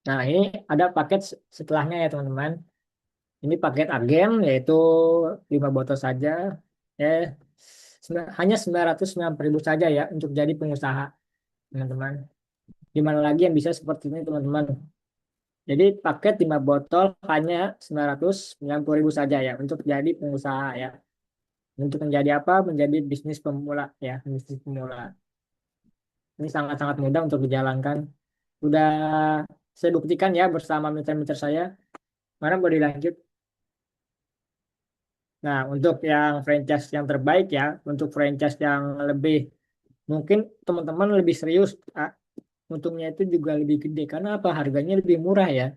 Nah ini ada paket setelahnya ya teman-teman. Ini paket agen yaitu 5 botol saja. Hanya 990.000 saja ya untuk jadi pengusaha teman-teman. Dimana lagi yang bisa seperti ini teman-teman. Jadi paket 5 botol hanya 990.000 saja ya untuk jadi pengusaha ya. Untuk menjadi apa? Menjadi bisnis pemula ya, bisnis pemula. Ini sangat-sangat mudah untuk dijalankan. Udah saya buktikan ya bersama mitra-mitra saya. Mana boleh dilanjut? Nah, untuk yang franchise yang terbaik ya, untuk franchise yang lebih mungkin teman-teman lebih serius, untungnya itu juga lebih gede karena apa? Harganya lebih murah ya.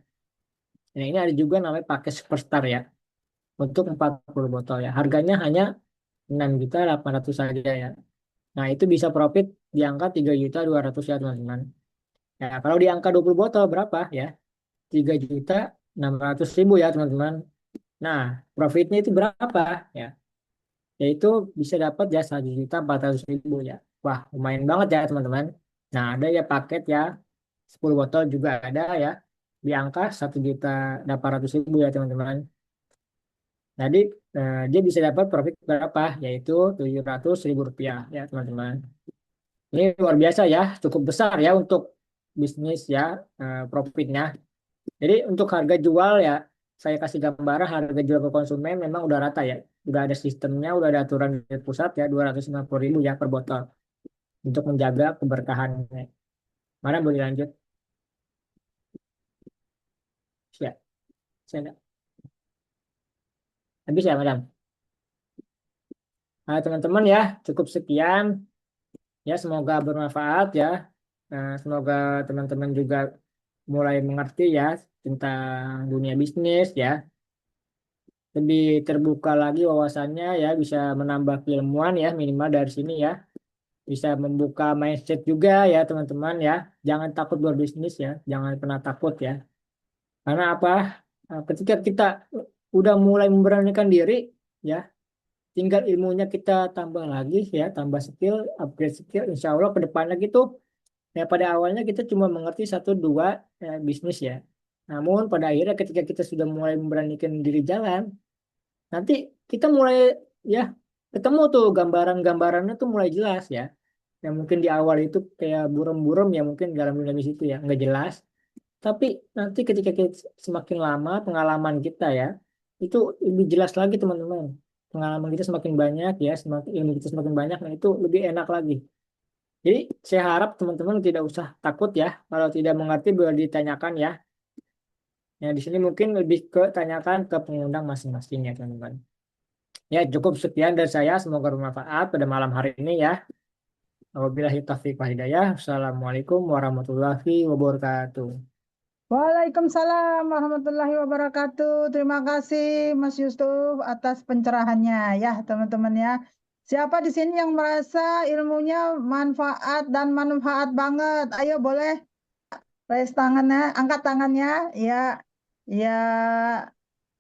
Nah, ini ada juga namanya paket superstar ya. Untuk 40 botol ya. Harganya hanya 6.800.000 saja ya. Nah, itu bisa profit di angka 3.200.000 ya, teman-teman. Ya, kalau di angka 20 botol berapa ya? 3.600.000 ya, teman-teman. Nah, profitnya itu berapa ya? Yaitu bisa dapat ya 1.400.000 ya. Wah, lumayan banget ya, teman-teman. Nah, ada ya paket ya 10 botol juga ada ya di angka 1.800.000 ya, teman-teman. Jadi dia bisa dapat profit berapa? Yaitu Rp700.000 ya, teman-teman. Ini luar biasa ya, cukup besar ya untuk bisnis ya profitnya. Jadi untuk harga jual ya, saya kasih gambaran harga jual ke konsumen memang udah rata ya. Udah ada sistemnya, udah ada aturan dari pusat ya, 250.000 ya per botol. Untuk menjaga keberkahannya. Mana boleh lanjut? Siap. Saya habis ya, madam. Nah, teman-teman ya, cukup sekian. Ya, semoga bermanfaat ya. Semoga teman-teman juga mulai mengerti ya tentang dunia bisnis ya. Lebih terbuka lagi wawasannya ya, bisa menambah keilmuan ya minimal dari sini ya. Bisa membuka mindset juga ya teman-teman ya. Jangan takut berbisnis ya, jangan pernah takut ya. Karena apa? Ketika kita udah mulai memberanikan diri ya, tinggal ilmunya kita tambah lagi ya, tambah skill, upgrade skill, insya Allah ke depannya gitu. Ya pada awalnya kita cuma mengerti 1-2 bisnis ya. Namun pada akhirnya ketika kita sudah mulai memberanikan diri jalan, nanti kita mulai ya ketemu tuh gambarannya tuh mulai jelas ya. Yang mungkin di awal itu kayak buram-buram ya mungkin dalam dunia bisnis itu ya nggak jelas. Tapi nanti ketika kita semakin lama pengalaman kita ya, itu lebih jelas lagi teman-teman. Pengalaman kita semakin banyak ya, semakin ilmu kita semakin banyak, nah itu lebih enak lagi. Jadi saya harap teman-teman tidak usah takut ya, kalau tidak mengerti boleh ditanyakan ya. Ya di sini mungkin lebih ke tanyakan ke pengundang masing-masing ya teman-teman. Ya cukup sekian dari saya, semoga bermanfaat pada malam hari ini ya. Wabillahi taufiq wal hidayah. Assalamualaikum warahmatullahi wabarakatuh. Waalaikumsalam warahmatullahi wabarakatuh. Terima kasih Mas Yusuf atas pencerahannya ya teman-teman ya. Siapa di sini yang merasa ilmunya manfaat dan manfaat banget? Ayo boleh raise tangannya, angkat tangannya ya. Ya,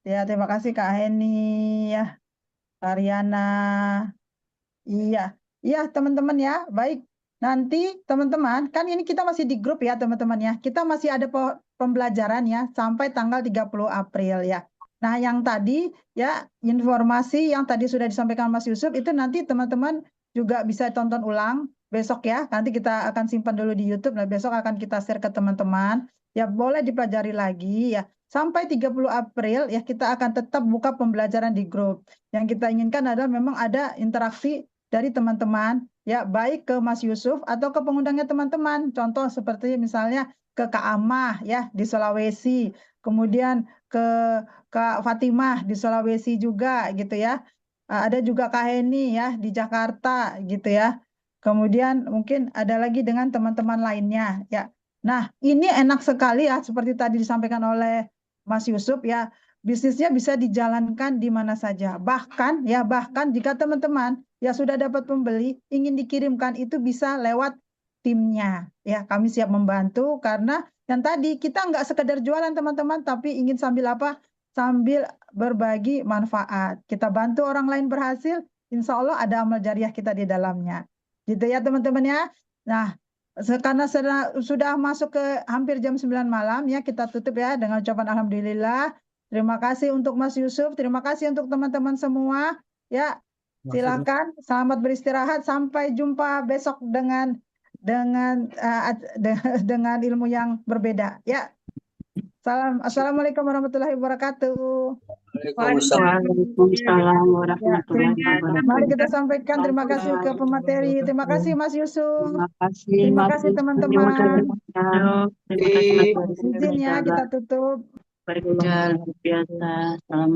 ya terima kasih Kak Heni ya, Ariana. Iya, iya teman-teman ya. Baik. Nanti teman-teman, kan ini kita masih di grup ya teman-teman ya. Kita masih ada pembelajaran ya sampai tanggal 30 April ya. Nah, yang tadi ya informasi yang tadi sudah disampaikan Mas Yusuf itu nanti teman-teman juga bisa tonton ulang besok ya. Nanti kita akan simpan dulu di YouTube. Nah, besok akan kita share ke teman-teman. Ya, boleh dipelajari lagi ya. Sampai 30 April ya kita akan tetap buka pembelajaran di grup. Yang kita inginkan adalah memang ada interaksi dari teman-teman ya, baik ke Mas Yusuf atau ke pengundangnya teman-teman. Contoh seperti misalnya ke Kak Amah ya di Sulawesi, kemudian ke Kak Fatimah di Sulawesi juga gitu ya. Ada juga Kak Heni ya di Jakarta gitu ya. Kemudian mungkin ada lagi dengan teman-teman lainnya ya. Nah, ini enak sekali ya seperti tadi disampaikan oleh Mas Yusuf ya. Bisnisnya bisa dijalankan di mana saja. Bahkan ya, bahkan jika teman-teman ya sudah dapat pembeli, ingin dikirimkan itu bisa lewat timnya. Ya, kami siap membantu karena yang tadi kita nggak sekedar jualan teman-teman, tapi ingin sambil apa? Sambil berbagi manfaat. Kita bantu orang lain berhasil, insya Allah ada amal jariah kita di dalamnya. Gitu ya teman-teman ya. Nah, karena sudah masuk ke hampir jam 9 malam ya, kita tutup ya dengan ucapan alhamdulillah. Terima kasih untuk Mas Yusuf, terima kasih untuk teman-teman semua. Ya, silakan selamat beristirahat, sampai jumpa besok dengan ilmu yang berbeda ya. Assalamualaikum warahmatullahi wabarakatuh. Waalaikumsalam warahmatullahi wabarakatuh. Mari kita sampaikan terima kasih ke pemateri. Terima kasih Mas Yusuf. Terima kasih Terima Mas kasih Yusuf. teman-teman. Terima kasih Mas Yusuf. Izin ya kita tutup. Luar biasa. Selamat